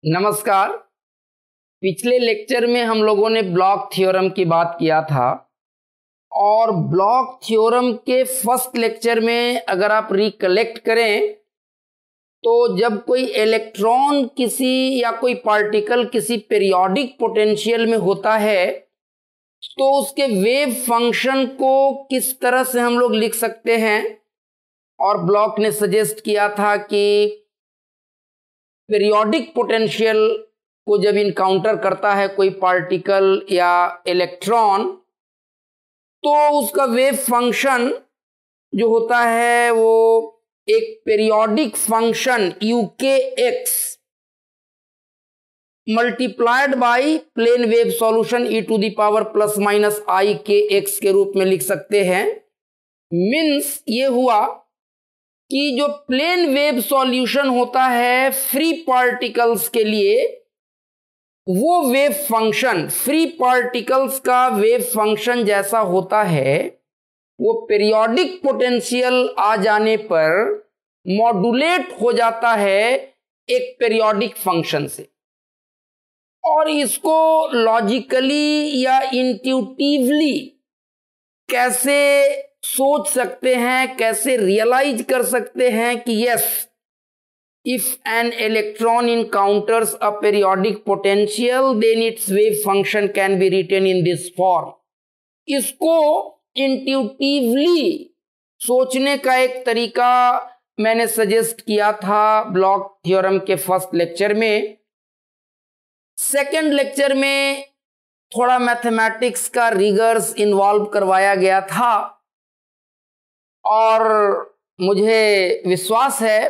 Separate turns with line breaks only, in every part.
नमस्कार। पिछले लेक्चर में हम लोगों ने ब्लॉक थ्योरम की बात किया था और ब्लॉक थ्योरम के फर्स्ट लेक्चर में अगर आप रिकलेक्ट करें तो जब कोई इलेक्ट्रॉन किसी या कोई पार्टिकल किसी पीरियोडिक पोटेंशियल में होता है तो उसके वेव फंक्शन को किस तरह से हम लोग लिख सकते हैं, और ब्लॉक ने सजेस्ट किया था कि पीरियोडिक पोटेंशियल को जब इनकाउंटर करता है कोई पार्टिकल या इलेक्ट्रॉन तो उसका वेव फंक्शन जो होता है वो एक periodic function uk(x) multiplied by plane wave solution e⁻ के रूप में लिख सकते हैं। मीन्स ये हुआ कि जो प्लेन वेव सॉल्यूशन होता है फ्री पार्टिकल्स के लिए, वो वेव फंक्शन फ्री पार्टिकल्स का वेव फंक्शन जैसा होता है वो पीरियोडिक पोटेंशियल आ जाने पर मॉड्यूलेट हो जाता है एक पीरियोडिक फंक्शन से। और इसको लॉजिकली या इंट्यूटिवली कैसे सोच सकते हैं, कैसे रियलाइज कर सकते हैं कि yes, if an electron encounters a periodic potential then its wave function can be written in this form। इसको इंट्यूटिवली सोचने का एक तरीका मैंने सजेस्ट किया था ब्लॉक थ्योरम के फर्स्ट लेक्चर में। सेकंड लेक्चर में थोड़ा मैथमेटिक्स का रिगर्स इन्वॉल्व करवाया गया था और मुझे विश्वास है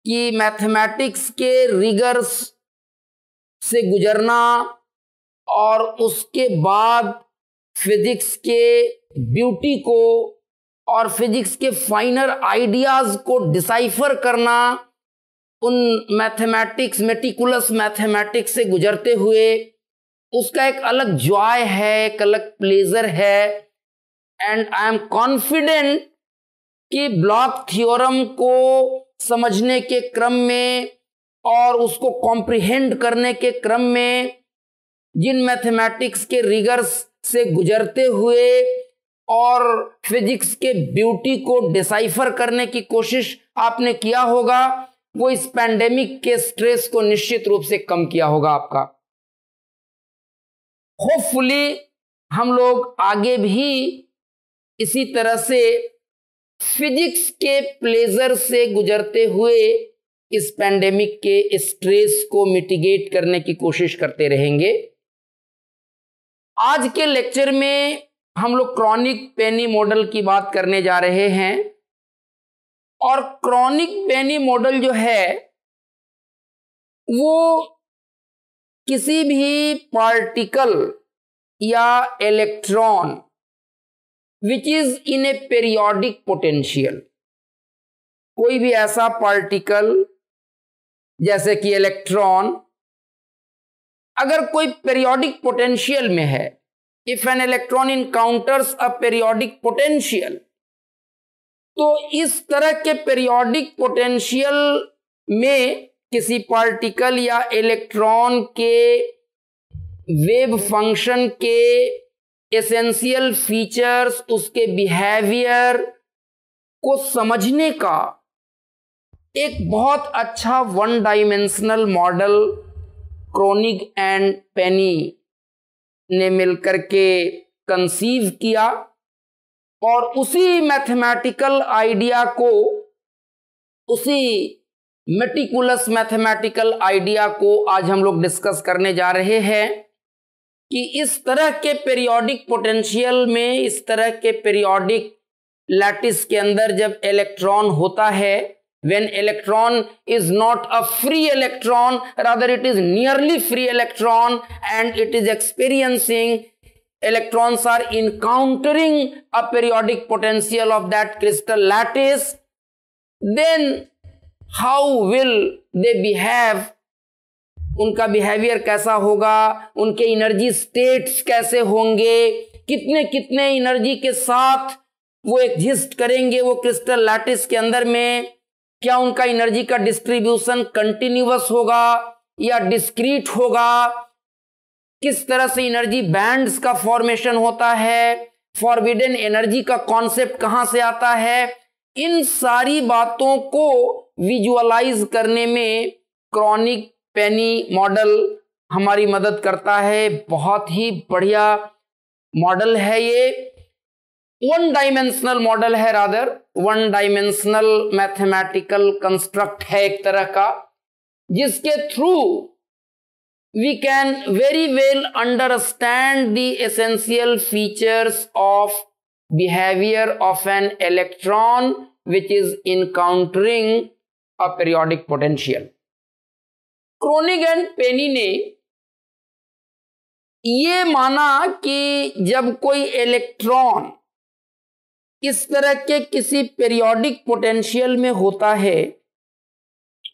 कि मैथमेटिक्स के रिगर्स से गुजरना और उसके बाद फिजिक्स के ब्यूटी को और फिजिक्स के फाइनर आइडियाज को डिसाइफर करना, उन मैथमेटिक्स मेटिकुलस मैथमेटिक्स से गुजरते हुए उसका एक अलग जॉय है, एक अलग प्लेजर है। एंड आई एम कॉन्फिडेंट कि ब्लॉक थ्योरम को समझने के क्रम में और उसको कॉम्प्रिहेंड करने के क्रम में जिन मैथमेटिक्स के रिगर्स से गुजरते हुए और फिजिक्स के ब्यूटी को डिसाइफर करने की कोशिश आपने किया होगा, वो इस पैंडेमिक के स्ट्रेस को निश्चित रूप से कम किया होगा आपका। होपफुली हम लोग आगे भी इसी तरह से फिजिक्स के प्लेजर से गुजरते हुए इस पैंडेमिक के स्ट्रेस को मिटिगेट करने की कोशिश करते रहेंगे। आज के लेक्चर में हम लोग क्रॉनिक पेनी मॉडल की बात करने जा रहे हैं और क्रॉनिक पेनी मॉडल जो है वो किसी भी पार्टिकल या electron which is in a periodic potential, कोई भी ऐसा पार्टिकल जैसे कि इलेक्ट्रॉन अगर कोई पीरियोडिक पोटेंशियल में है, if an electron encounters a periodic potential, तो इस तरह के पीरियोडिक पोटेंशियल में किसी पार्टिकल या इलेक्ट्रॉन के वेव फंक्शन के एसेंशियल फीचर्स, उसके बिहेवियर को समझने का एक बहुत अच्छा one dimensional model Kronig and Penney ने मिलकर के कंसीव किया और उसी मैथमेटिकल आइडिया को, उसी मेटिकुलस मैथमेटिकल आइडिया को आज हम लोग डिस्कस करने जा रहे हैं कि इस तरह के पीरियोडिक पोटेंशियल में, इस तरह के पीरियोडिक लैटिस के अंदर जब इलेक्ट्रॉन होता है, when electron is not a free electron, rather it is nearly free electron and it is experiencing, electrons are encountering a periodic potential of that crystal lattice, then how will they behave, उनका behaviour कैसा होगा, उनके energy states कैसे होंगे, कितने कितने energy के साथ वो एग्जिस्ट करेंगे वो क्रिस्टल लैटिस के अंदर में, क्या उनका एनर्जी का डिस्ट्रीब्यूशन कंटिन्यूअस होगा या डिस्क्रीट होगा, किस तरह से एनर्जी बैंड्स का फॉर्मेशन होता है, फॉरबिडन एनर्जी का कॉन्सेप्ट कहां से आता है, इन सारी बातों को विजुअलाइज करने में क्रॉनिक पेनी मॉडल हमारी मदद करता है। बहुत ही बढ़िया मॉडल है ये, वन डायमेंशनल मॉडल है, rather one dimensional mathematical construct है एक तरह का, जिसके through we can very well understand the essential features of behavior of an electron which is encountering a periodic potential. Kronig and Penney ने ये माना कि जब कोई इलेक्ट्रॉन इस तरह के किसी पीरियोडिक पोटेंशियल में होता है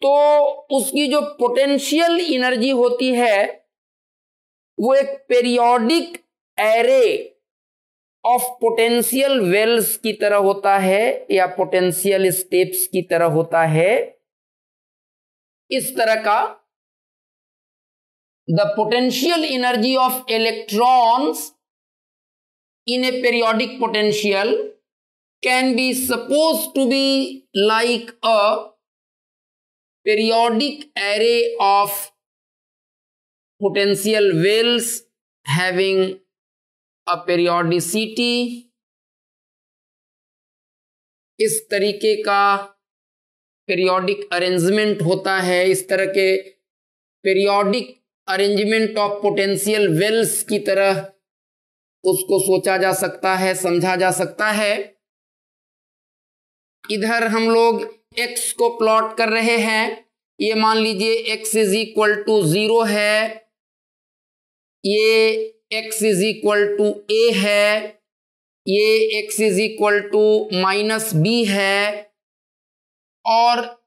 तो उसकी जो पोटेंशियल एनर्जी होती है वो एक periodic array of potential wells की तरह होता है या पोटेंशियल स्टेप्स की तरह होता है। इस तरह का the potential energy of electrons in a periodic potential can be suppose to be like a periodic array of potential wells having a periodicity। इस तरीके का periodic arrangement होता है, इस तरह के periodic arrangement of potential wells की तरह उसको सोचा जा सकता है, समझा जा सकता है। इधर हम लोग x को प्लॉट कर रहे हैं, ये मान लीजिए x इज इक्वल टू 0 है, ये x is equal to a है, ये x is equal to -b है, और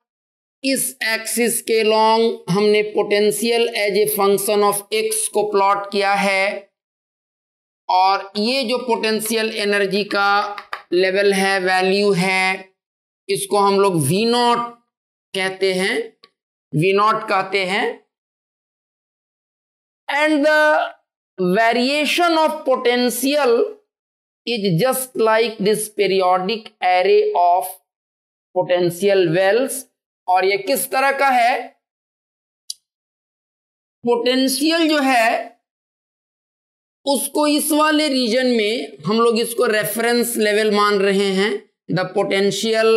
इस एक्सिस के लॉन्ग हमने potential as a function of x को प्लॉट किया है, और ये जो पोटेंशियल एनर्जी का लेवल है, वैल्यू है, इसको हम लोग V0 कहते हैं, V0 कहते हैं। And the variation of potential is just like this periodic array of potential wells. और ये किस तरह का है, पोटेंशियल जो है उसको इस वाले रीजन में हम लोग इसको रेफरेंस लेवल मान रहे हैं। The potential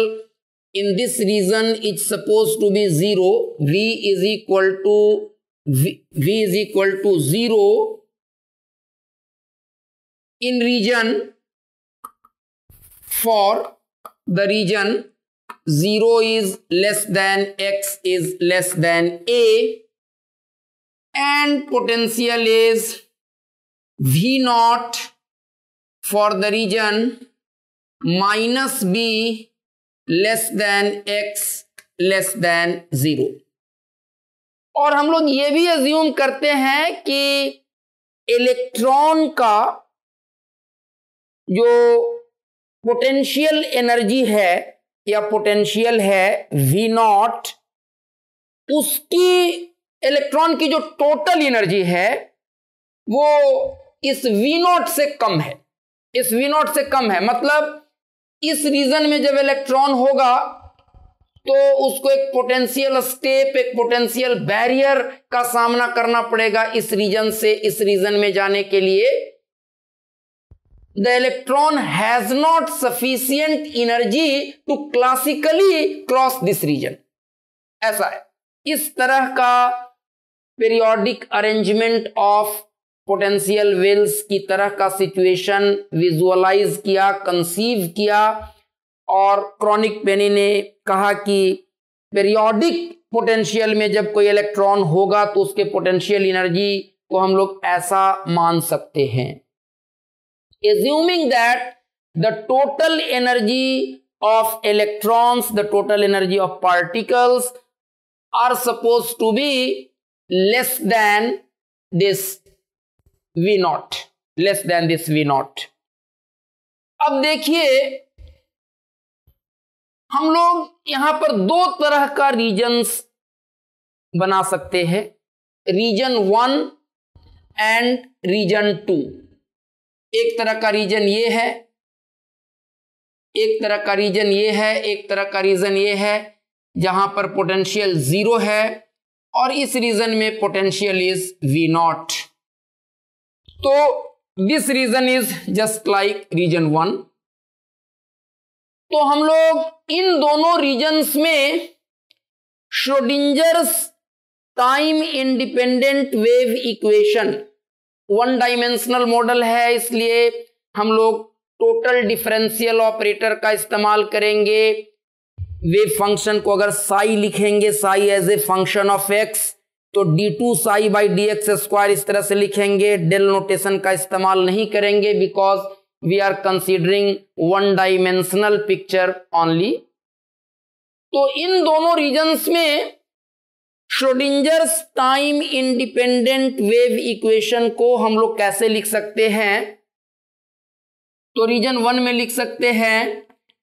in this region is supposed to be 0. V is equal to 0 in region, for the region 0 is less than x is less than a, and potential is V0 for the region -b less than x less than 0। और हम लोग ये भी assume करते हैं कि electron का जो पोटेंशियल एनर्जी है या पोटेंशियल है V0, उसकी इलेक्ट्रॉन की जो टोटल एनर्जी है वो इस V0 से कम है, इस V0 से कम है। मतलब इस रीजन में जब इलेक्ट्रॉन होगा तो उसको एक पोटेंशियल स्टेप, एक पोटेंशियल बैरियर का सामना करना पड़ेगा इस रीजन से इस रीजन में जाने के लिए। The electron has not sufficient energy to classically cross this region, ऐसा है। इस तरह का periodic arrangement of potential wells की तरह का सिचुएशन विजुअलाइज किया, कंसीव किया, और क्रॉनिक पेनी ने कहा कि पीरियोडिक पोटेंशियल में जब कोई इलेक्ट्रॉन होगा तो उसके पोटेंशियल एनर्जी को हम लोग ऐसा मान सकते हैं, assuming that the total energy of electrons, the total energy of particles are supposed to be less than this V0, less than this V0। अब देखिए हम लोग यहां पर दो तरह का रीजन्स बना सकते हैं। Region 1 and region 2। एक तरह का रीजन ये है, एक तरह का रीजन ये है, एक तरह का रीजन ये है जहां पर पोटेंशियल 0 है और इस रीजन में पोटेंशियल इज V0। तो this region is just like region 1। तो हम लोग इन दोनों रीजन्स में Schrodinger's time independent wave equation, one dimensional model है, इसलिए हम लोग टोटल डिफरेंशियल ऑपरेटर का इस्तेमाल करेंगे। वेव फंक्शन को अगर साई लिखेंगे, psi as a function of x, तो d2 psi by d x square इस तरह से लिखेंगे। डेल नोटेशन का इस्तेमाल नहीं करेंगे because we are considering one dimensional picture only. तो इन दोनों रीजन्स में Schrodinger's time independent wave equation को हम लोग कैसे लिख सकते हैं? तो रीजन 1 में लिख सकते हैं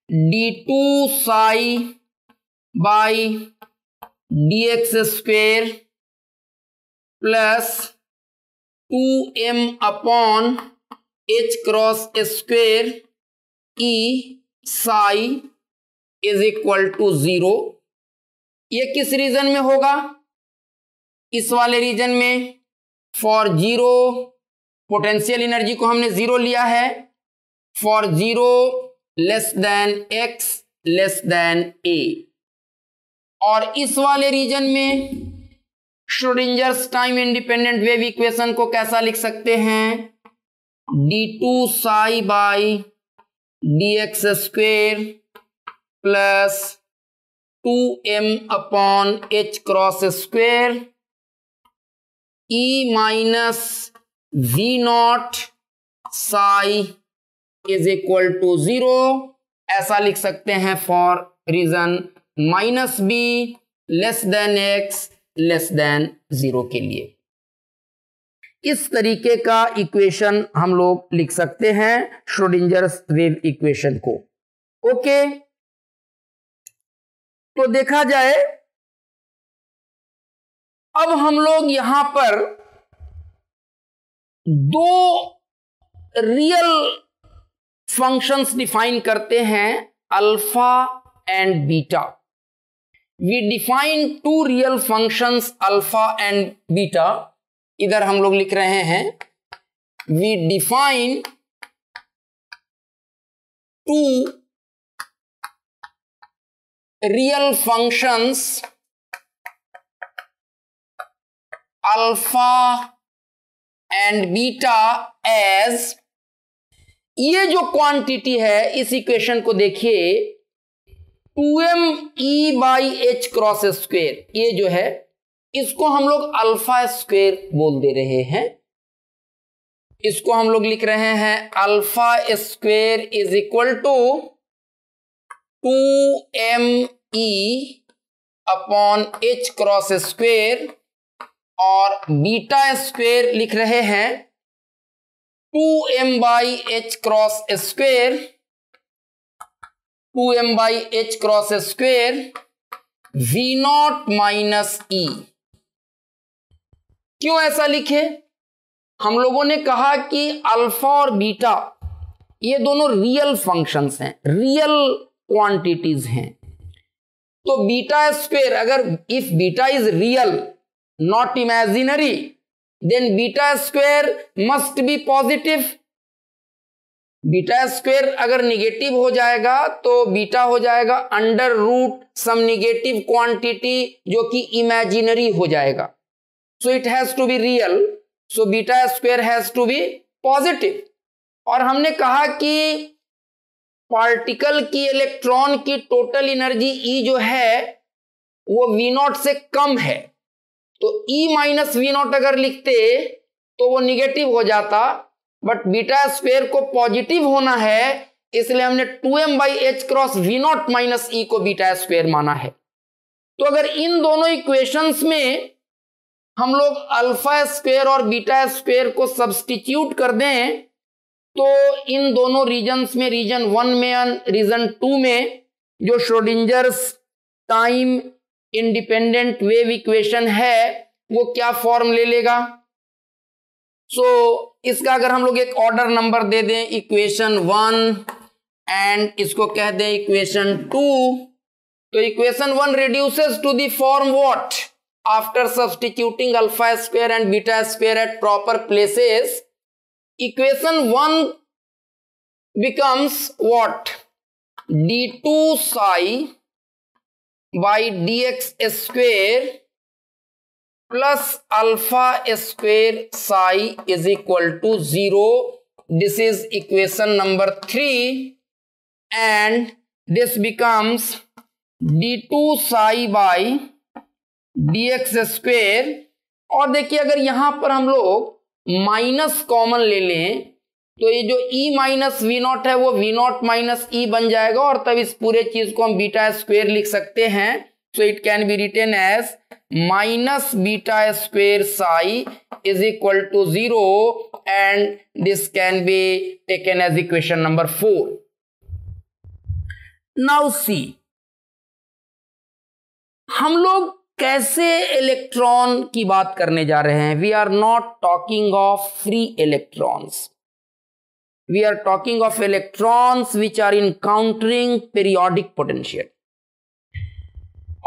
d2 psi by d x square plus 2m upon h cross square e psi is equal to 0। ये किस रीजन में होगा? इस वाले रीजन में। फॉर 0 पोटेंशियल एनर्जी को हमने 0 लिया है, for 0 less than x less than a। और इस वाले रीजन में Schrodinger's time independent wave equation को कैसा लिख सकते हैं? d2 psi by d x square plus 2m upon h cross square e minus V0 psi is equal to 0। ऐसा लिख सकते हैं for region -b less than x less than 0 के लिए। इस तरीके का इक्वेशन हम लोग लिख सकते हैं श्रोडिंजर्स वेव इक्वेशन को। ओके, तो देखा जाए अब हम लोग यहां पर दो रियल फंक्शंस डिफाइन करते हैं, alpha and beta. We define two real functions alpha and beta. इधर हम लोग लिख रहे हैं we define two real functions alpha and beta as, ये जो क्वांटिटी है इस इक्वेशन को देखिए 2m e by h cross square, ये जो है इसको हम लोग अल्फा स्क्वेयर बोल दे रहे हैं। इसको हम लोग लिख रहे हैं alpha square is equal to 2m e upon h cross square, और बीटा स्क्वेयर लिख रहे हैं 2m by h cross square, 2m by h cross square V0 minus e। क्यों ऐसा लिखे? हम लोगों ने कहा कि अल्फा और बीटा ये दोनों रियल फंक्शंस हैं, रियल क्वांटिटीज हैं। तो बीटा स्क्वेयर, अगर if beta is real not imaginary, then beta square must be positive. Beta square अगर निगेटिव हो जाएगा तो बीटा हो जाएगा under root some negative quantity जो कि इमेजिनरी हो जाएगा। So it has to be real, so beta square has to be positive. और हमने कहा कि पार्टिकल की, इलेक्ट्रॉन की टोटल एनर्जी E जो है वो V0 से कम है, तो E माइनस V0 अगर लिखते तो वो निगेटिव हो जाता, बट बीटा स्क्वेयर को पॉजिटिव होना है, इसलिए हमने 2m by h cross V0 minus E को बीटा स्क्वेयर माना है। तो अगर इन दोनों इक्वेशंस में हम लोग अल्फा स्क्वेयर और बीटा स्क्वेयर को सब्स्टिट्यूट कर दें तो इन दोनों रीजन्स में, रीजन 1 में और रीजन 2 में जो श्रोडिंजर्स टाइम इंडिपेंडेंट वेव इक्वेशन है वो क्या फॉर्म ले लेगा। सो इसका अगर हम लोग एक ऑर्डर नंबर दे दें इक्वेशन 1 एंड इसको कह दें इक्वेशन 2, तो equation 1 reduces to the form what? After substituting alpha square and beta square at proper places, equation 1 becomes what? d2 psi by dx square plus alpha square psi is equal to 0. This is equation number 3 and this becomes d2 psi by dx square। और देखिए अगर यहां पर हम लोग minus common ले लें तो ये जो e माइनस वी नॉट है वो वी नॉट माइनस ई बन जाएगा और तब इस पूरे चीज को हम बीटा स्क्वेयर लिख सकते हैं। So it can be written as minus beta square psi is equal to 0 and this can be taken as equation number 4। Now see हम लोग कैसे इलेक्ट्रॉन की बात करने जा रहे हैं। We are not talking of free electrons, we are talking of electrons which are encountering periodic potential.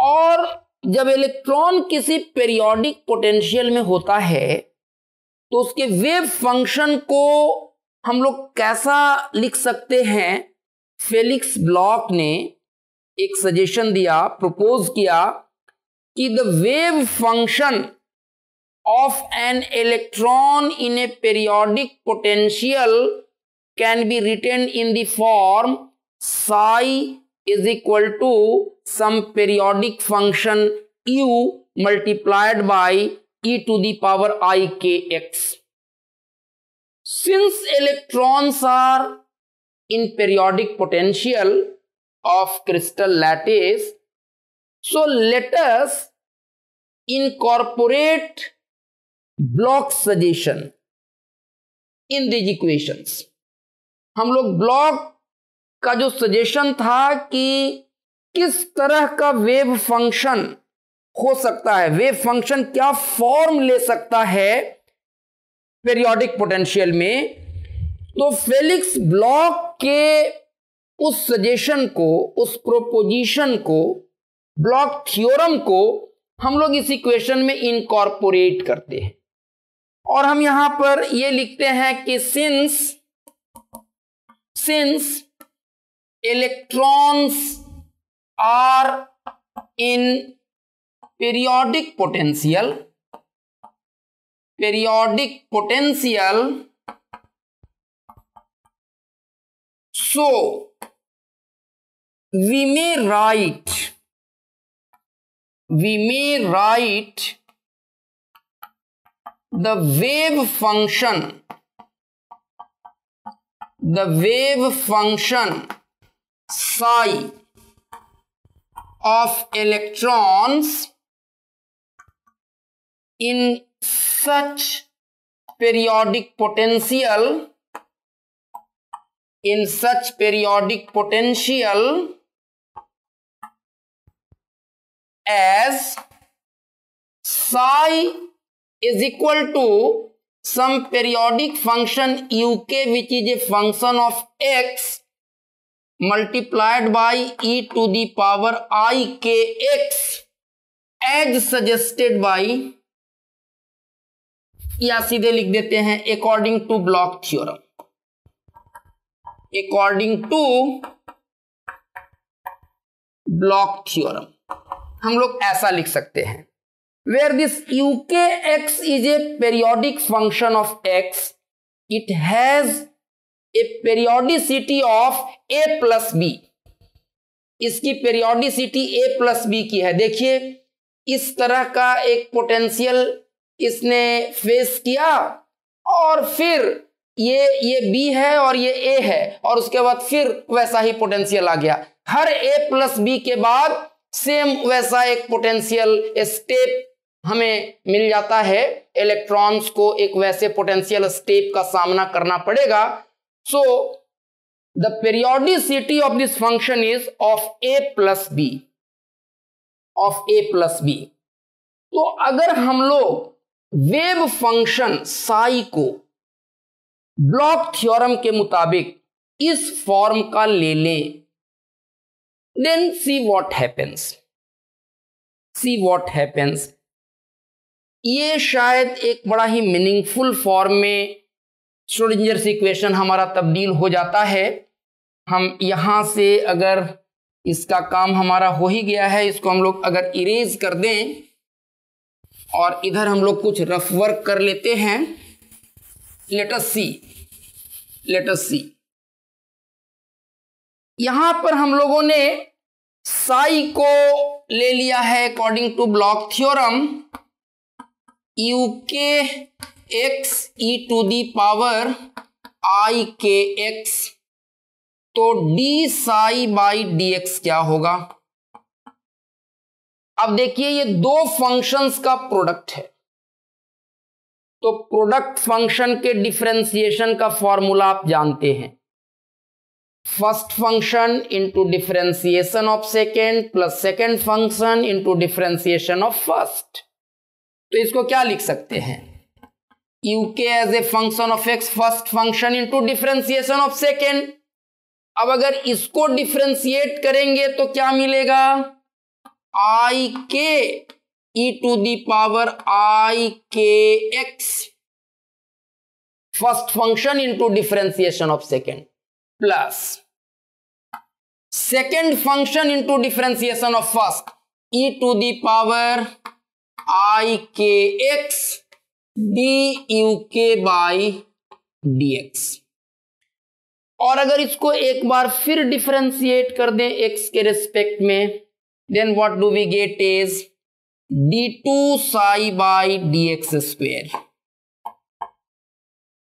और जब इलेक्ट्रॉन किसी पीरियोडिक पोटेंशियल में होता है तो उसके वेव फंक्शन को हम लोग कैसा लिख सकते हैं। फेलिक्स ब्लॉक ने एक सजेशन दिया, प्रपोज किया कि the wave function of an electron in a periodic potential can be written in the form psi is equal to some periodic function u multiplied by e to the power I kx. Since electrons are in periodic potential of crystal lattice, so let us incorporate Bloch's suggestion in these equations. हम लोग block का जो suggestion था कि किस तरह का wave function हो सकता है, वेव फंक्शन क्या फॉर्म ले सकता है पीरियोडिक पोटेंशियल में, तो फेलिक्स ब्लॉक के उस सजेशन को, उस प्रोपोजिशन को, ब्लॉक थ्योरम को हम लोग इस इक्वेशन में इनकॉर्पोरेट करते हैं। और हम यहां पर ये लिखते हैं कि since electrons are in periodic potential, so we may write the wave function psi of electrons in such periodic potential as psi is equal to some periodic function uk which is a function of x multiplied by e to the power I kx as suggested by, या सीधे लिख देते हैं according to Bloch theorem, हम लोग ऐसा लिख सकते हैं where this ukx is a periodic function of x, it has a periodicity of a plus b, इसकी periodicity a plus b की है। देखिए इस तरह का एक पोटेंशियल इसने फेस किया और फिर ये b है और ये a है और उसके बाद फिर वैसा ही पोटेंशियल आ गया। हर a प्लस b के बाद सेम वैसा एक पोटेंशियल स्टेप हमें मिल जाता है। इलेक्ट्रॉन्स को एक वैसे पोटेंशियल स्टेप का सामना करना पड़ेगा। So the periodicity of this function is of a plus b, तो अगर हम लोग वेव फंक्शन साई को ब्लॉक थ्योरम के मुताबिक इस फॉर्म का ले लें, देन सी व्हाट हैपेंस। ये शायद एक बड़ा ही मीनिंगफुल फॉर्म में श्रोडिंजर्स इक्वेशन हमारा तब्दील हो जाता है। हम यहां से अगर इसका काम हमारा हो ही गया है, इसको हम लोग अगर इरेज कर दें और इधर हम लोग कुछ रफ वर्क कर लेते हैं। लेट अस सी यहां पर हम लोगों ने साई को ले लिया है according to Bloch theorem uk x e to the power i k x। तो d साई बाई dx क्या होगा? अब देखिए ये दो फंक्शंस का प्रोडक्ट है, तो प्रोडक्ट फंक्शन के डिफरेंशिएशन का फॉर्मूला आप जानते हैं, first function into differentiation of second plus second function into differentiation of first. तो इसको क्या लिख सकते हैं? uk as a function of x first function into differentiation of second. अब अगर इसको डिफरेंशिएट करेंगे तो क्या मिलेगा? i k e to the power i k x first function into differentiation of second plus second function into differentiation of first e to the power i k x du k by dx। और अगर इसको एक बार फिर differentiate कर दें x के respect में, then what do we get is d2 psi by dx square.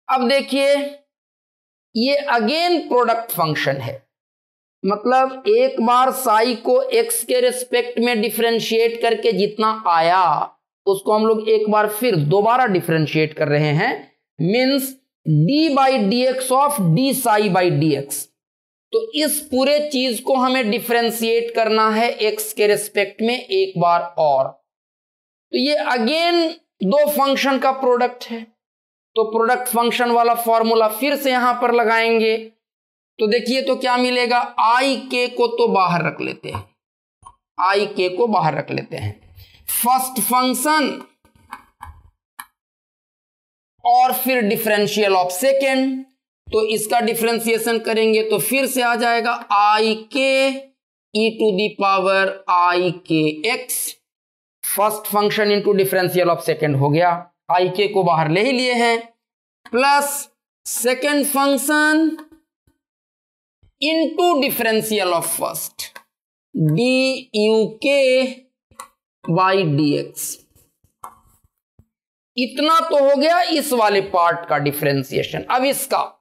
अब देखिए ये अगेन प्रोडक्ट फंक्शन है, मतलब एक बार साई को x के रिस्पेक्ट में डिफरेंशिएट करके जितना आया उसको हम लोग एक बार फिर दोबारा डिफरेंशिएट कर रहे हैं, means d by d x of d psi by dx। तो इस पूरे चीज को हमें डिफरेंशिएट करना है x के रिस्पेक्ट में एक बार और। तो ये अगेन दो फंक्शन का प्रोडक्ट है, तो प्रोडक्ट फंक्शन वाला फॉर्मूला फिर से यहां पर लगाएंगे। तो देखिए तो क्या मिलेगा? आई के को तो बाहर रख लेते हैं, आई के को बाहर रख लेते हैं, फर्स्ट फंक्शन और फिर डिफरेंशियल ऑफ सेकेंड। तो इसका डिफरेंशिएशन करेंगे तो फिर से आ जाएगा आई k e to the power i k x, first function into differential of second हो गया, आई के को बाहर ले ही लिए हैं, plus second function into differential of first D u k by d x. इतना तो हो गया इस वाले पार्ट का डिफरेंशिएशन। अब इसका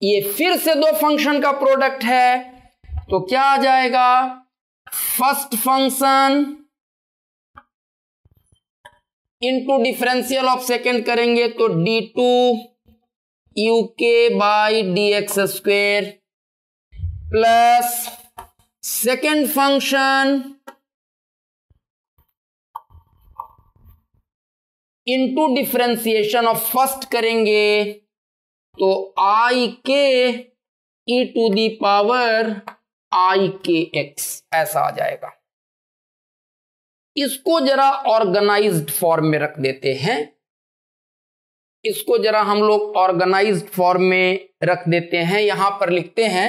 ये फिर से दो फंक्शन का प्रोडक्ट है, तो क्या आ जाएगा? First function into differential of second करेंगे तो d2 u k by d x square plus second function into differentiation of first करेंगे तो आई k e to the power i k x ऐसा आ जाएगा। इसको जरा ऑर्गेनाइज्ड फॉर्म में रख देते हैं, इसको जरा हम लोग ऑर्गेनाइज्ड फॉर्म में रख देते हैं। यहां पर लिखते हैं,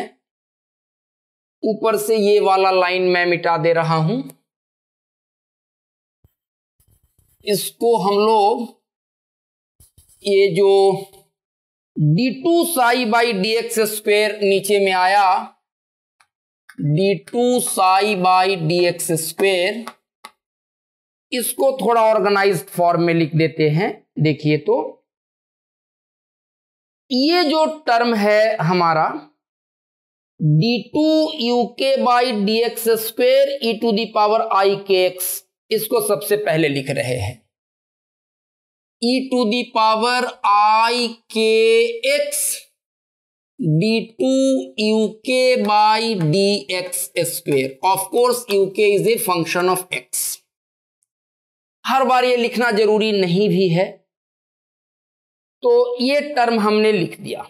ऊपर से ये वाला लाइन मैं मिटा दे रहा हूं, इसको हम लोग ये जो d2 psi by d x square नीचे में आया, d2 psi by d x square, इसको थोड़ा ऑर्गेनाइज्ड फॉर्म में लिख देते हैं। देखिए तो ये जो टर्म है हमारा d2 u k by d x square e to the power i k x, इसको सबसे पहले लिख रहे हैं ई to the power i k x d2 u k by d x square. Of course u k is a function of x। हर बार ये लिखना जरूरी नहीं भी है, तो ये टर्म हमने लिख दिया।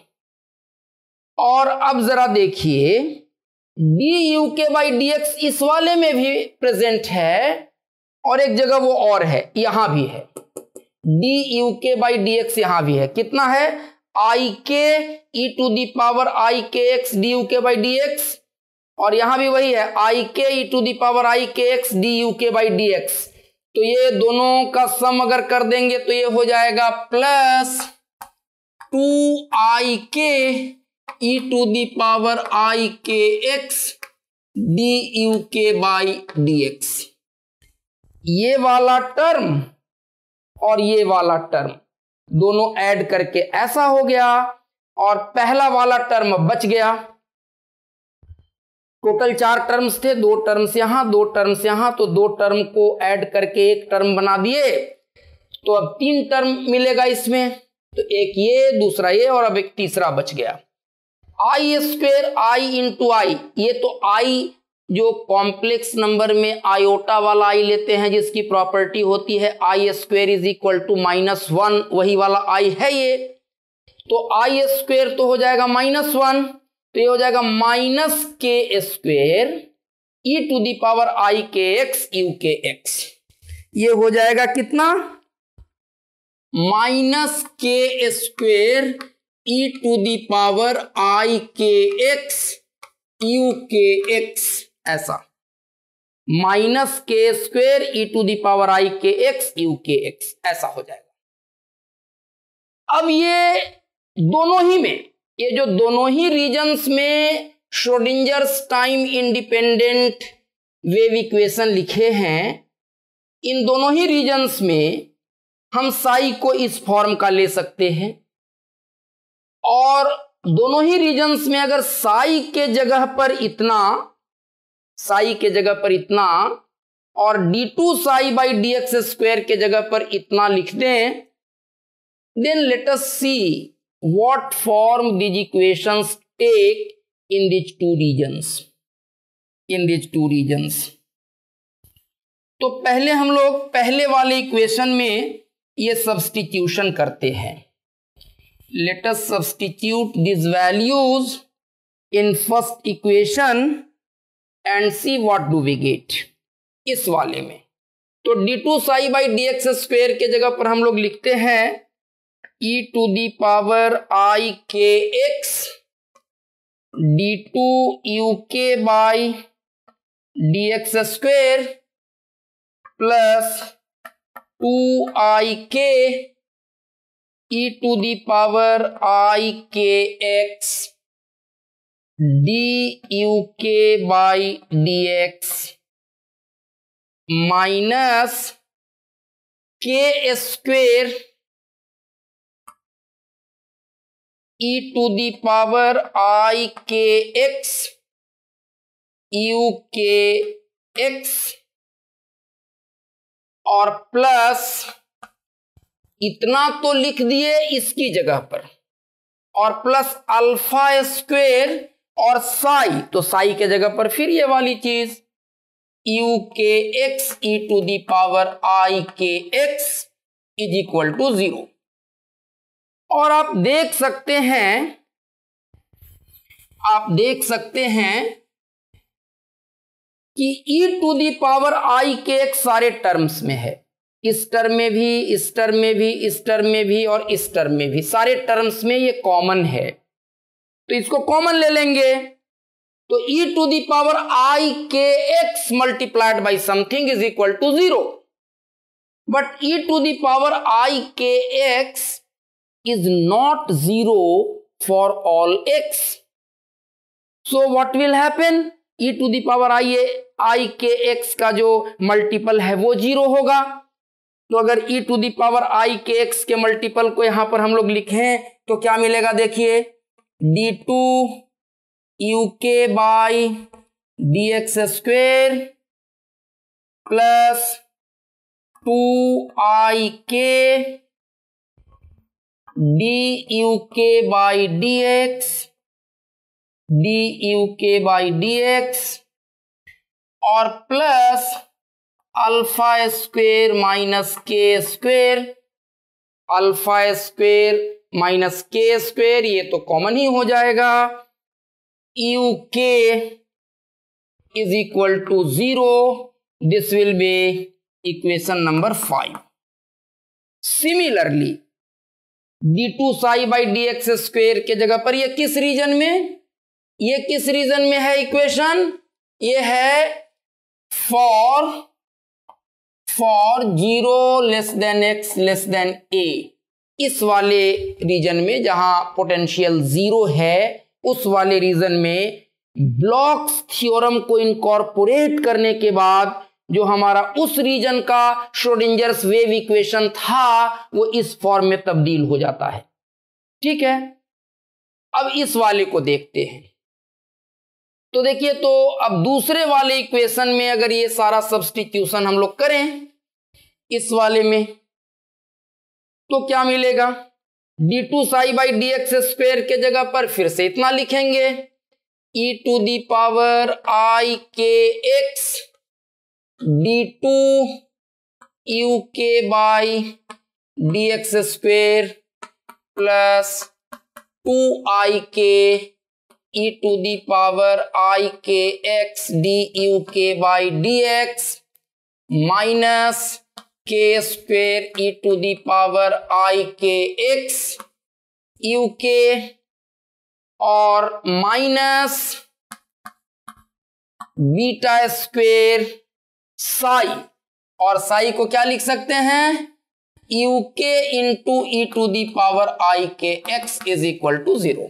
और अब जरा देखिए, D u k by d x इस वाले में भी प्रेजेंट है और एक जगह वो और है, यहां भी है। D u k by d x यहां भी है। कितना है? आई k e to the power i k x d u k by d x, और यहां भी वही है, आई k e to the power i k x d u k by d x. तो ये दोनों का सम अगर कर देंगे तो ये हो जाएगा प्लस 2 के e to the power i k x d u k by d x. ये वाला टर्म और ये वाला टर्म दोनों ऐड करके ऐसा हो गया, और पहला वाला टर्म बच गया। टोटल 4 टर्म्स थे, 2 टर्म्स यहां, 2 टर्म्स यहां, तो 2 टर्म को ऐड करके एक टर्म बना दिए, तो अब 3 टर्म मिलेगा इसमें। तो एक ये, दूसरा ये, और अब एक तीसरा बच गया। आई स्क्वेयर आई इंटू आई, ये तो आई जो कॉम्प्लेक्स नंबर में आयोटा वाला आई लेते हैं, जिसकी प्रॉपर्टी होती है i square is equal to -1, वही वाला आई है ये। तो आई स्क्वेयर तो हो जाएगा -1, तो ये हो जाएगा minus k square e to the power i k x u k x. ये हो जाएगा कितना? Minus k square e to the power i k x u k x, ऐसा minus k square e to the power i k x u k x, ऐसा हो जाएगा। अब ये दोनों ही में, ये जो दोनों ही रीजन्स में Schrodinger's time independent wave equation लिखे हैं, इन दोनों ही रीजन्स में हम साई को इस फॉर्म का ले सकते हैं, और दोनों ही रीजन्स में अगर साई के जगह पर इतना, साई के जगह पर इतना, और d2 psi by d x square के जगह पर इतना लिख दें, then let us see what form these equations take in these two regions। तो पहले हम लोग पहले वाले इक्वेशन में ये सब्स्टिट्यूशन करते हैं। Let us substitute these values in first equation and see what do we get। इस वाले में तो d2 psi by d x square के जगह पर हम लोग लिखते हैं ई to the power i k x d2 u k by d x square plus 2i k e to the power i k x d u k by d x minus k square e to the power i k x u k x और plus इतना तो लिख दिए इसकी जगह पर, और plus alpha square और साई, तो साई के जगह पर फिर ये वाली चीज u k x e to the power i k x is equal to 0। और आप देख सकते हैं कि e to the power i k x सारे टर्म्स में है, इस टर्म में भी, इस टर्म में भी, इस टर्म में भी और इस टर्म में भी, सारे टर्म्स में ये कॉमन है, तो इसको कॉमन ले लेंगे। तो e to the power i k x multiplied by something is equal to 0, but e to the power i k x is not 0 for all x, so what will happen? e to the power i k x का जो multiple है वो 0 होगा। तो अगर e to the power i k x के multiple को यहां पर हम लोग लिखें तो क्या मिलेगा? देखिए d2 u k by d x square plus 2i k d u k by d x d u k by d x और plus alpha square minus k square, alpha square minus k square, ये तो common ही हो जाएगा। U k is equal to 0, this will be equation number 5। Similarly d2 psi by d x square के जगह पर ये किस रीजन में, ये किस रीजन में है इक्वेशन, ये है for 0 less than x less than a, इस वाले रीजन में जहां पोटेंशियल 0 है उस वाले रीजन में ब्लॉक्स थ्योरम को इनकॉर्पोरेट करने के बाद जो हमारा उस रीजन का श्रोडिंजर्स वेव इक्वेशन था वो इस फॉर्म में तब्दील हो जाता है। ठीक है, अब इस वाले को देखते हैं। तो देखिए, तो अब दूसरे वाले इक्वेशन में अगर ये सारा सब्स्टिट्यूशन हम लोग करें इस वाले में तो क्या मिलेगा, d2 psi by d x square के जगह पर फिर से इतना लिखेंगे, e to the power i k x d2 u k by d x square plus 2i k e to the power i k x d u k by d x minus k square e to the power i k x u के और minus beta square Sai, और साई को क्या लिख सकते हैं, u k into e to the power i k x is equal to 0।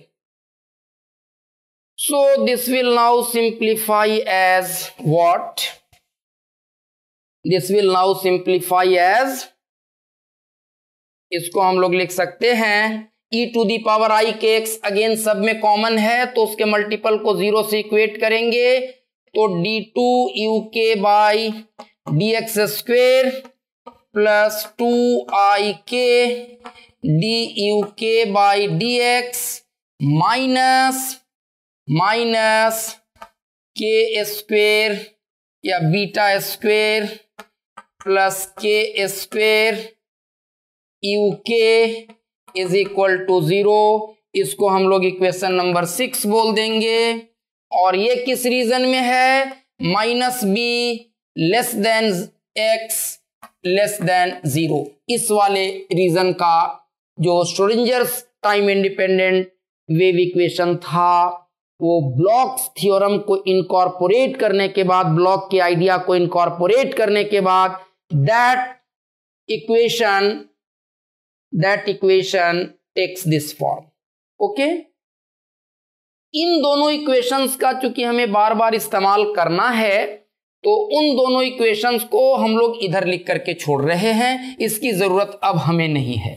So this will now simplify as what? This will now simplify as, इसको हम लोग लिख सकते हैं e to the power i k x, again सब में common है तो उसके मल्टीपल को 0 से इक्वेट करेंगे तो d2 u k by d x square plus 2i k d u k by d x minus k square या beta square plus k square you k is equal to 0। इसको हम लोग equation number 6 बोल देंगे। और ये किस region में है, minus b less than x less than 0, इस वाले रीजन का जो श्रोडिंजर्स टाइम इंडिपेंडेंट वेव इक्वेशन था वो ब्लॉक्स थ्योरम को इनकॉर्पोरेट करने के बाद, ब्लॉक के आइडिया को इनकॉर्पोरेट करने के बाद that equation takes this form. Okay, इन दोनों इक्वेशंस का चूंकि हमें बार बार इस्तेमाल करना है तो उन दोनों इक्वेशंस को हम लोग इधर लिख करके छोड़ रहे हैं, इसकी जरूरत अब हमें नहीं है,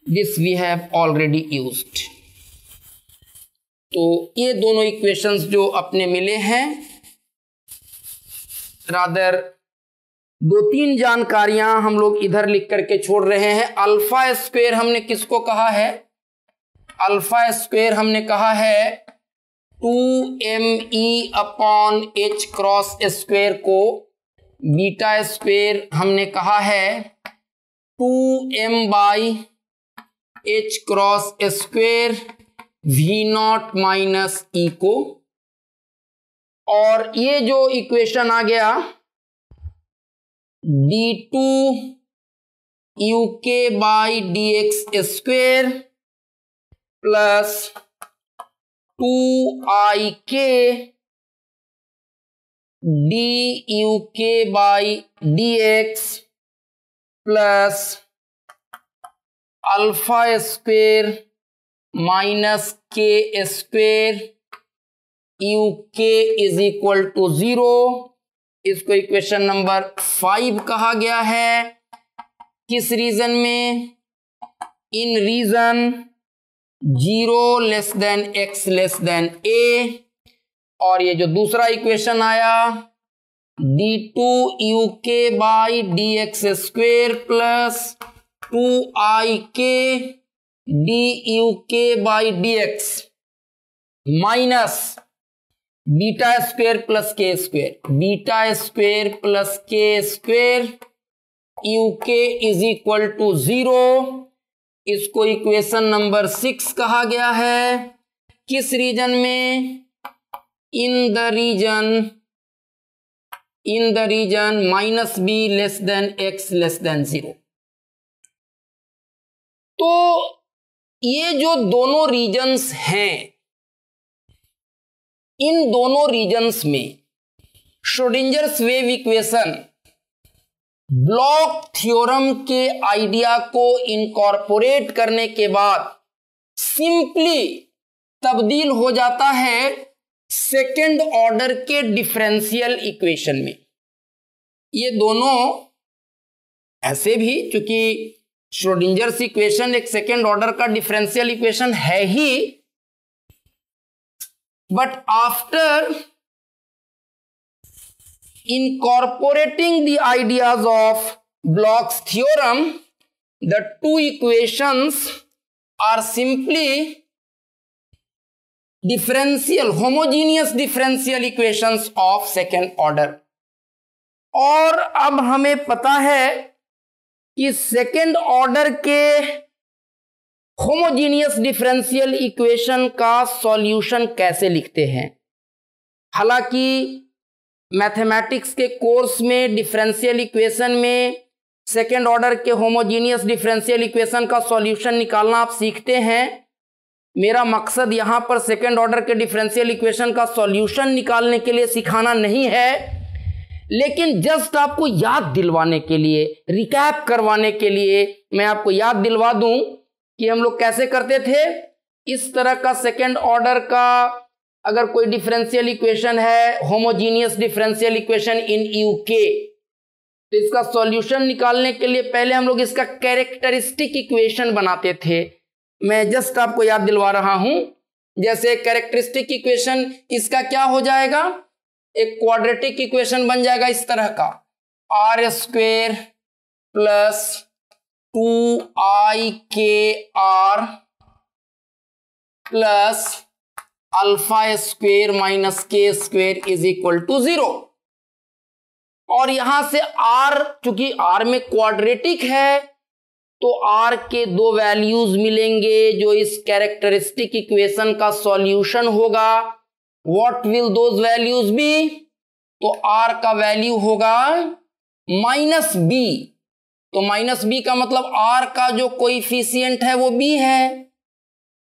this we have already used. तो ये दोनों इक्वेशंस जो अपने मिले हैं, रादर 2-3 जानकारियां हम लोग इधर लिख करके छोड़ रहे हैं। अल्फा स्क्वेयर हमने किसको कहा है, अल्फा स्क्वेयर हमने कहा है 2me upon h cross square को, बीटा स्क्वेयर हमने कहा है 2m by h cross square v0 minus e को, और ये जो इक्वेशन आ गया d2 u k by d x square plus 2i k d u k by d x plus alpha square minus k square you k is equal to 0। इसको equation number 5 कहा गया है। किस रीजन में, in region 0 less than x less than a. और ये जो दूसरा इक्वेशन आया d2 u k by d x square plus 2i k d u k by d x minus beta square plus k square, beta square plus k square uk is equal to 0। इसको equation number 6 कहा गया है। किस region में? In the region minus b less than x less than 0। तो ये जो दोनों रीजन्स हैं, इन दोनों रीजन्स में Schrodinger's wave equation Bloch theorem के आइडिया को इनकॉर्पोरेट करने के बाद सिंपली तब्दील हो जाता है सेकेंड ऑर्डर के डिफरेंशियल इक्वेशन में। ये दोनों ऐसे भी, चूंकि श्रोडिंजर्स इक्वेशन एक सेकेंड ऑर्डर का डिफरेंशियल इक्वेशन है ही, but after incorporating the ideas of Bloch's theorem, the two equations are simply homogeneous differential equations of second order। और अब हमें पता है कि सेकेंड ऑर्डर के होमोजीनियस डिफरेंशियल इक्वेशन का सॉल्यूशन कैसे लिखते हैं। हालांकि मैथमेटिक्स के कोर्स में डिफरेंशियल इक्वेशन में सेकेंड ऑर्डर के होमोजीनियस डिफरेंशियल इक्वेशन का सॉल्यूशन निकालना आप सीखते हैं। मेरा मकसद यहाँ पर सेकेंड ऑर्डर के डिफरेंशियल इक्वेशन का सॉल्यूशन निकालने के लिए सिखाना नहीं है, लेकिन जस्ट आपको याद दिलवाने के लिए, रिकैप करवाने के लिए मैं आपको याद दिलवा दूं कि हम लोग कैसे करते थे। इस तरह का सेकेंड ऑर्डर का अगर कोई डिफरेंशियल इक्वेशन है, homogeneous differential equation in uk, तो इसका सॉल्यूशन निकालने के लिए पहले हम लोग इसका कैरेक्टरिस्टिक इक्वेशन बनाते थे। मैं जस्ट आपको याद दिलवा रहा हूं। जैसे कैरेक्टरिस्टिक इक्वेशन इसका क्या हो जाएगा, एक क्वाड्रेटिक इक्वेशन बन जाएगा इस तरह का, r square plus 2ikr plus alpha square minus k square is equal to 0। और यहां से r, चूंकि r में क्वाड्रेटिक है तो r के दो वैल्यूज मिलेंगे जो इस कैरेक्टरिस्टिक इक्वेशन का सॉल्यूशन होगा। What will those values be? तो r का वैल्यू होगा माइनस b। तो माइनस b का मतलब r का जो कोएफिशिएंट है वो b है,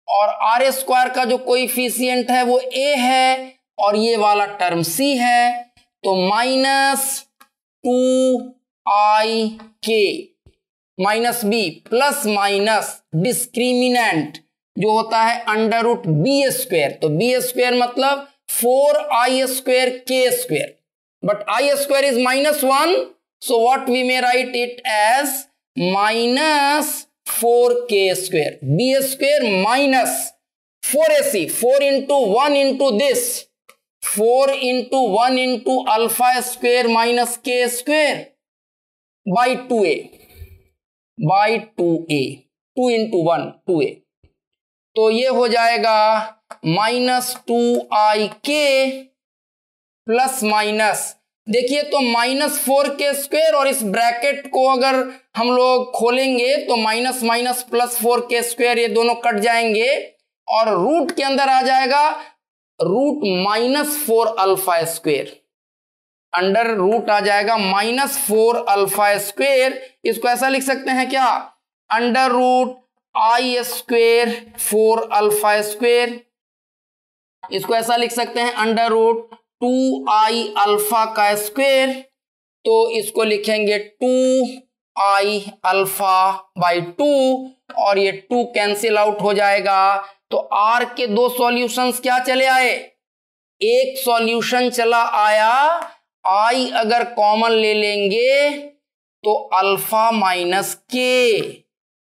और आर स्क्वायर का जो कोएफिशिएंट है वो a है, और ये वाला टर्म c है। तो minus 2ik minus b plus minus discriminant जो होता है अंडर रूट बी स्क्वायर। तो बी स्क्वायर मतलब 4i square k square, but i square is -1, so what we may write it as -4k square. B square minus 4ac, 4 into 1 into this, 4 into 1 into alpha square minus के square by 2a, 2 into 1 2a। तो ये हो जाएगा -2ik plus minus, देखिए तो -4k square, और इस bracket को अगर हम लोग खोलेंगे तो minus minus plus 4k square, ये दोनों कट जाएंगे और रूट के अंदर आ जाएगा root -4 alpha square, under root आ जाएगा -4 अल्फा स्क्वायर। इसको ऐसा लिख सकते हैं क्या, under root i square 4 alpha square. इसको ऐसा लिख सकते हैं अंडर रूट 2i अल्फा का स्क्वायर। तो इसको लिखेंगे 2i अल्फा बाई 2, और ये 2 कैंसिल आउट हो जाएगा। तो r के दो सॉल्यूशंस क्या चले आए, एक सॉल्यूशन चला आया i अगर कॉमन ले लेंगे तो अल्फा माइनस के,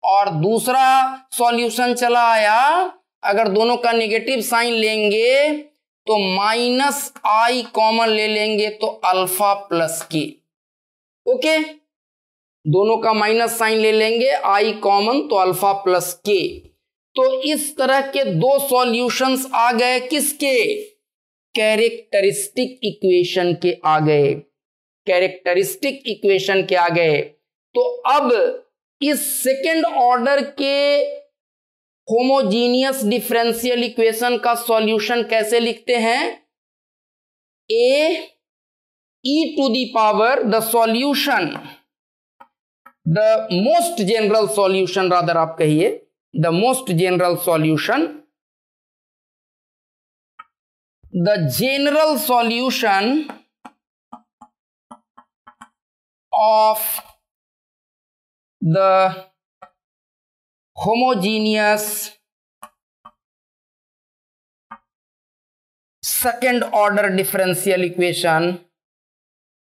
और दूसरा सॉल्यूशन चला आया अगर दोनों का नेगेटिव साइन लेंगे तो -i कॉमन ले लेंगे तो अल्फा प्लस के। ओके, दोनों का माइनस साइन ले लेंगे, i कॉमन तो अल्फा प्लस के। तो इस तरह के दो सॉल्यूशंस आ गए किसके, कैरेक्टरिस्टिक इक्वेशन के आ गए, कैरेक्टरिस्टिक इक्वेशन के आ गए। तो अब इस सेकेंड ऑर्डर के होमोजीनियस डिफरेंशियल इक्वेशन का सॉल्यूशन कैसे लिखते हैं? ए e to the power, the solution, the most general solution, rather आप कहिए the most general solution, the general solution of the homogeneous second order differential equation,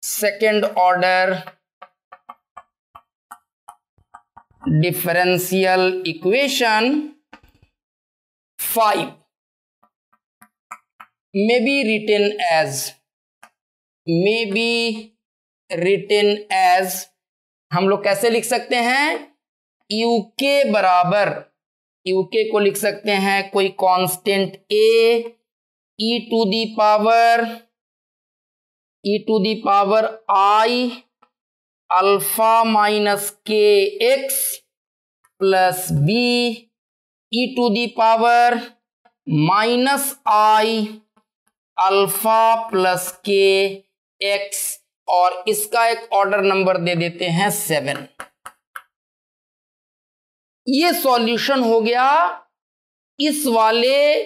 second order differential equation 5 may be written as हम लोग कैसे लिख सकते हैं? uk बराबर, uk को लिख सकते हैं कोई constant a e to the power I alpha minus k x plus b e to the power minus i alpha plus k x, और इसका एक ऑर्डर नंबर दे देते हैं 7। ये सॉल्यूशन हो गया इस वाले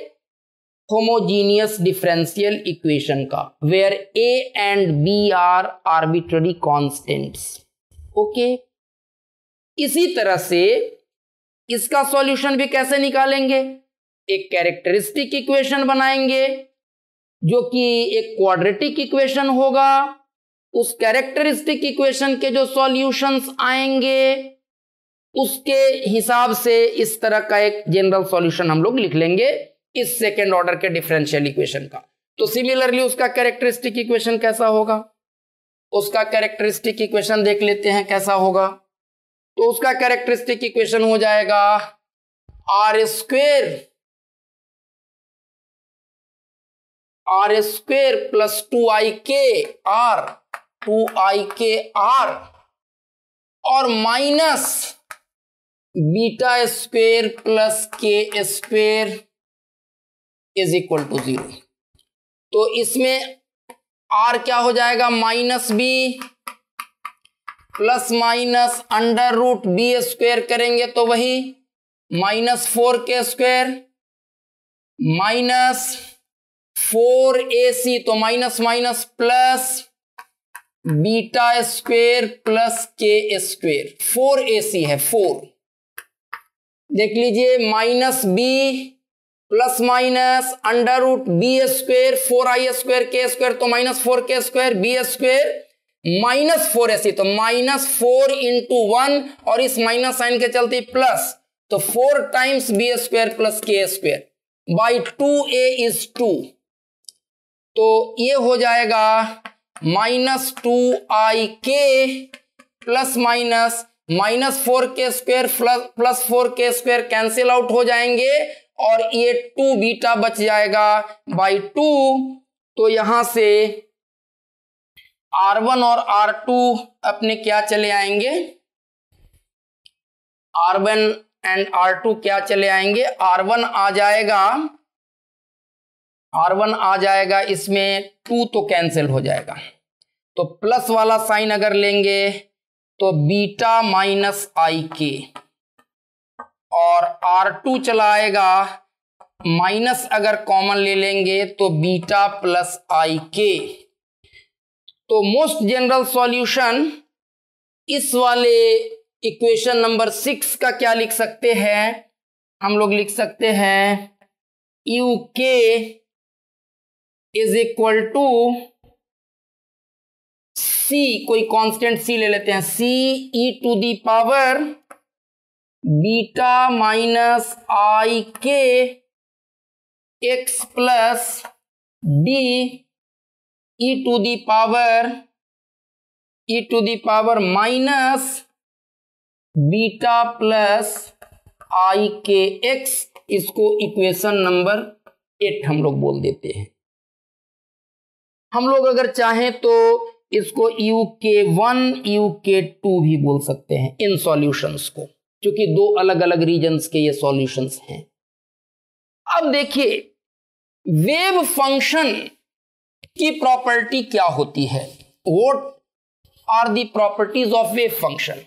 होमोजीनियस डिफरेंशियल इक्वेशन का, where a and b are arbitrary constants. Okay, इसी तरह से इसका सॉल्यूशन भी कैसे निकालेंगे? एक कैरेक्टरिस्टिक इक्वेशन बनाएंगे जो कि एक क्वाड्रेटिक इक्वेशन होगा। उस कैरेक्टरिस्टिक इक्वेशन के जो सॉल्यूशंस आएंगे उसके हिसाब से इस तरह का एक जनरल सॉल्यूशन हम लोग लिख लेंगे इस सेकेंड ऑर्डर के डिफरेंशियल इक्वेशन का। तो सिमिलरली उसका कैरेक्टरिस्टिक इक्वेशन कैसा होगा? उसका कैरेक्टरिस्टिक इक्वेशन देख लेते हैं कैसा होगा। तो उसका कैरेक्टरिस्टिक इक्वेशन हो जाएगा r square plus 2ik r और minus beta square plus k square is equal to 0। तो इसमें r क्या हो जाएगा? Minus b plus minus under root b square करेंगे तो वही minus 4k square minus 4ac, तो minus minus plus beta square plus k square, 4ac है 4। देख लीजिए minus b plus minus under root b square 4i square k square, तो minus 4k square b square minus 4ac, तो minus 4 into 1 और इस minus sign के चलते plus, तो 4 times B square plus k square by 2a is 2। तो ये हो जाएगा minus 2ik plus minus minus 4k square plus 4k square cancel out हो जाएंगे और ये 2 बीटा बच जाएगा बाई 2। तो यहां से R1 और R2 अपने क्या चले आएंगे? R1 एंड R2 क्या चले आएंगे? R1 आ जाएगा इसमें 2 तो कैंसिल हो जाएगा, तो प्लस वाला साइन अगर लेंगे तो बीटा माइनस ik, और R2 चला आएगा माइनस अगर कॉमन ले लेंगे तो बीटा प्लस ik। तो मोस्ट जनरल सॉल्यूशन इस वाले इक्वेशन नंबर 6 का क्या लिख सकते हैं? हम लोग लिख सकते हैं uk is equal to c, कोई कांस्टेंट c ले लेते हैं, c e to the power beta minus ik x plus d e to the power minus beta plus ik x, इसको इक्वेशन नंबर 8 हम लोग बोल देते हैं। हम लोग अगर चाहें तो इसको UK1 UK2 भी बोल सकते हैं इन सॉल्यूशंस को, क्योंकि दो अलग अलग रीजन्स के ये सॉल्यूशंस हैं। अब देखिए वेव फंक्शन की प्रॉपर्टी क्या होती है, what are the properties of wave function.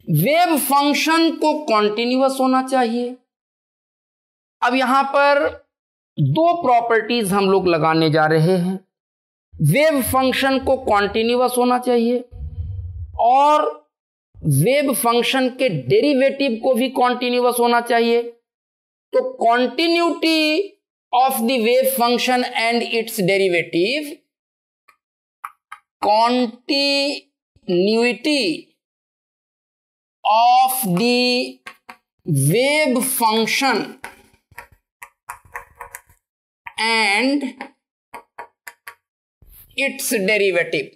Wave function को कॉन्टिन्यूअस होना चाहिए। अब यहां पर दो प्रॉपर्टीज हम लोग लगाने जा रहे हैं। वेव फंक्शन को कॉन्टिन्यूअस होना चाहिए और वेव फंक्शन के डेरिवेटिव को भी कॉन्टिन्यूअस होना चाहिए। तो continuity of the wave function and it's derivative, continuity of the wave function and its derivative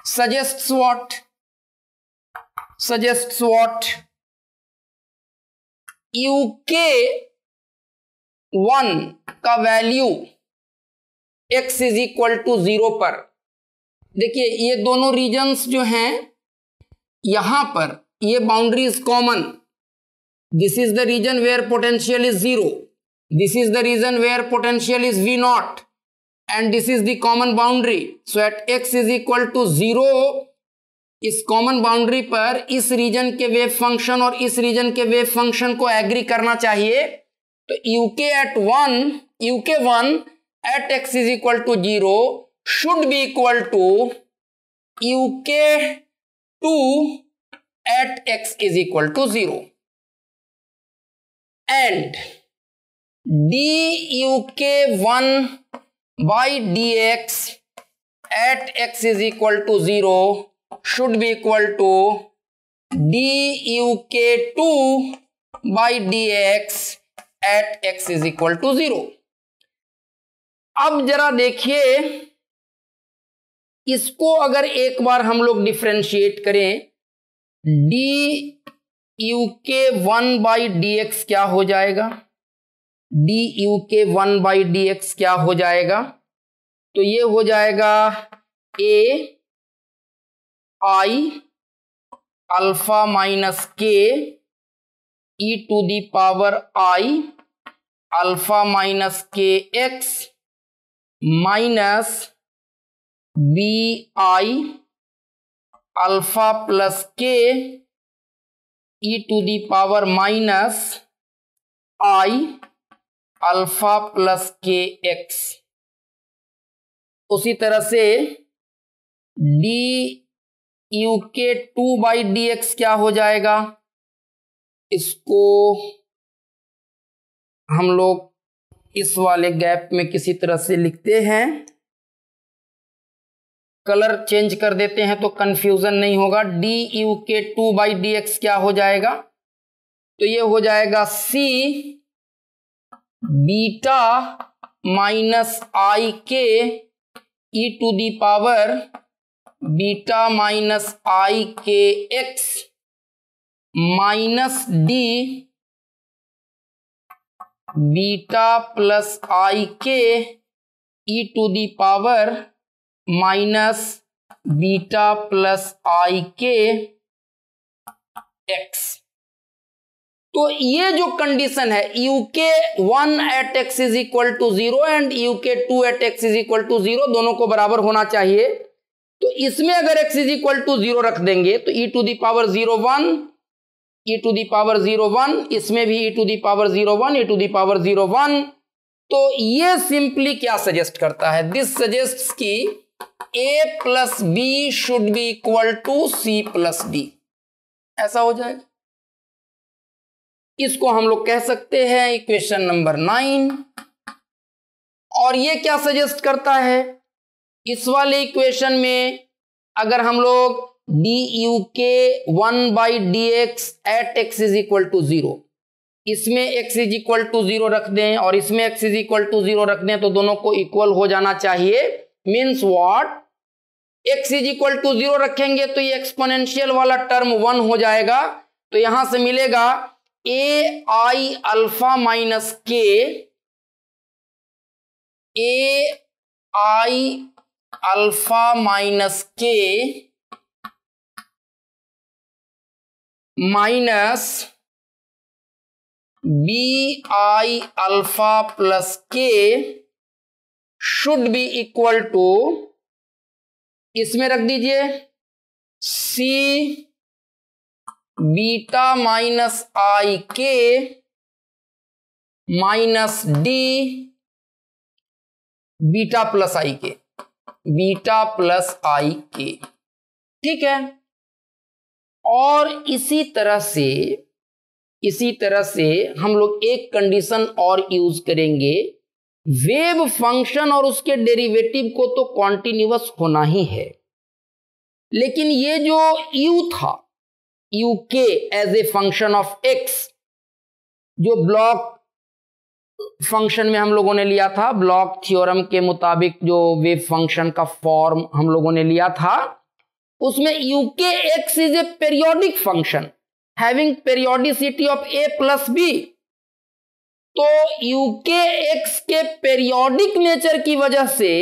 suggests what UK1 का value x is equal to 0 पर, देखिए ये दोनों रीजन्स जो हैं यहां पर ये boundary is common. This is the region where potential is 0, this is the region where potential is V0 and this is the common boundary. So at x is equal to 0 इस common boundary पर इस reason के wave function और इस reason के wave function को agree करना चाहिए। तो UK1 at x is equal to 0 should be equal to UK2 at x is equal to 0 and dUK1 by dx at x is equal to 0 should be equal to dUK2 by dx at x is equal to 0। अब जरा देखिए इसको अगर एक बार हम लोग differentiate करें, dUK1 by dx क्या हो जाएगा, dUK1 by dx क्या हो जाएगा, तो ये हो जाएगा AI alpha minus k e to the power I alpha minus k x minus BI alpha plus k e to the power minus I alpha plus k x. उसी तरह से dUK2 बाई dx क्या हो जाएगा, इसको हम लोग इस वाले गैप में किसी तरह से लिखते हैं, कलर चेंज कर देते हैं तो कंफ्यूजन नहीं होगा। dUK2 बाई dx क्या हो जाएगा, तो ये हो जाएगा C beta minus I k e to the power beta minus I k x minus D beta plus I k e to the power minus beta plus I k x। तो ये जो कंडीशन है UK1 at x is equal to 0 and UK2 at x is equal to 0 दोनों को बराबर होना चाहिए। तो इसमें अगर x इज इक्वल टू 0 रख देंगे तो e to the power 0 1, e to the power 0 1, इसमें भी e to the power 0 1, e to the power 0 1। तो ये सिंपली क्या सजेस्ट करता है, दिस सजेस्ट्स कि a plus b should be equal to c plus d, ऐसा हो जाएगा। इसको हम लोग कह सकते हैं इक्वेशन नंबर 9। और ये क्या सजेस्ट करता है, इस वाले इक्वेशन में अगर हम लोग dUK1 by dx at x is equal to 0, इसमें x इज इक्वल टू 0 रख दें और इसमें x इज इक्वल टू 0 रख दें तो दोनों को इक्वल हो जाना चाहिए। Means what, x is equal to 0 रखेंगे तो ये एक्सपोनेंशियल वाला टर्म 1 हो जाएगा। तो यहां से मिलेगा AI alpha minus k a i alpha minus k minus b i alpha plus k should be equal to, इसमें रख दीजिए c beta minus i k minus d beta plus i k, beta plus i के। ठीक है, और इसी तरह से हम लोग एक कंडीशन और यूज करेंगे। वेव फंक्शन और उसके डेरिवेटिव को तो कॉन्टिन्यूअस होना ही है, लेकिन ये जो u था, u k as a function of x, जो ब्लॉक फंक्शन में हम लोगों ने लिया था, ब्लॉक थ्योरम के मुताबिक जो वेव फंक्शन का फॉर्म हम लोगों ने लिया था, उसमें u k x is a periodic function having periodicity of a plus b. तो यू के एक्स के पेरियोडिक नेचर की वजह से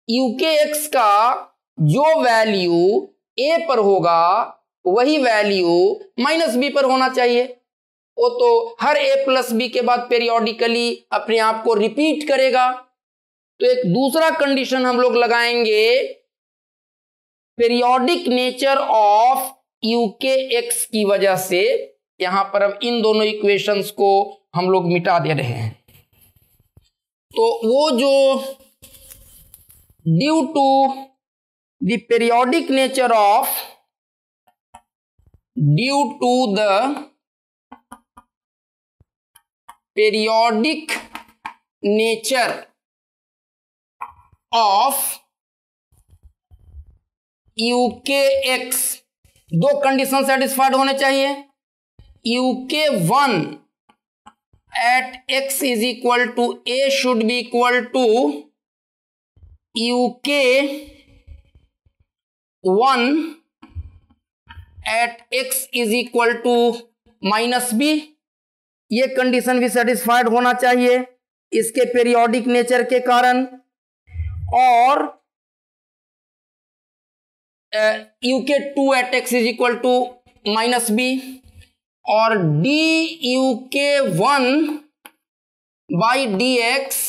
यू के एक्स का जो वैल्यू a पर होगा वही वैल्यू माइनस बी पर होना चाहिए। वो तो हर a प्लस बी के बाद पेरियोडिकली अपने आप को रिपीट करेगा। तो एक दूसरा कंडीशन हम लोग लगाएंगे, periodic nature of u k x की वजह से। यहां पर अब इन दोनों इक्वेशंस को हम लोग मिटा दे रहे हैं। तो वो जो due to the periodic nature of, due to the periodic nature of u k x, दो कंडीशन सेटिस्फाइड होने चाहिए। U k one at x is equal to a should be equal to u k one at x is equal to minus b. ये condition भी satisfied होना चाहिए इसके periodic nature के कारण। और u k two at x is equal to minus b, और d u k one by d x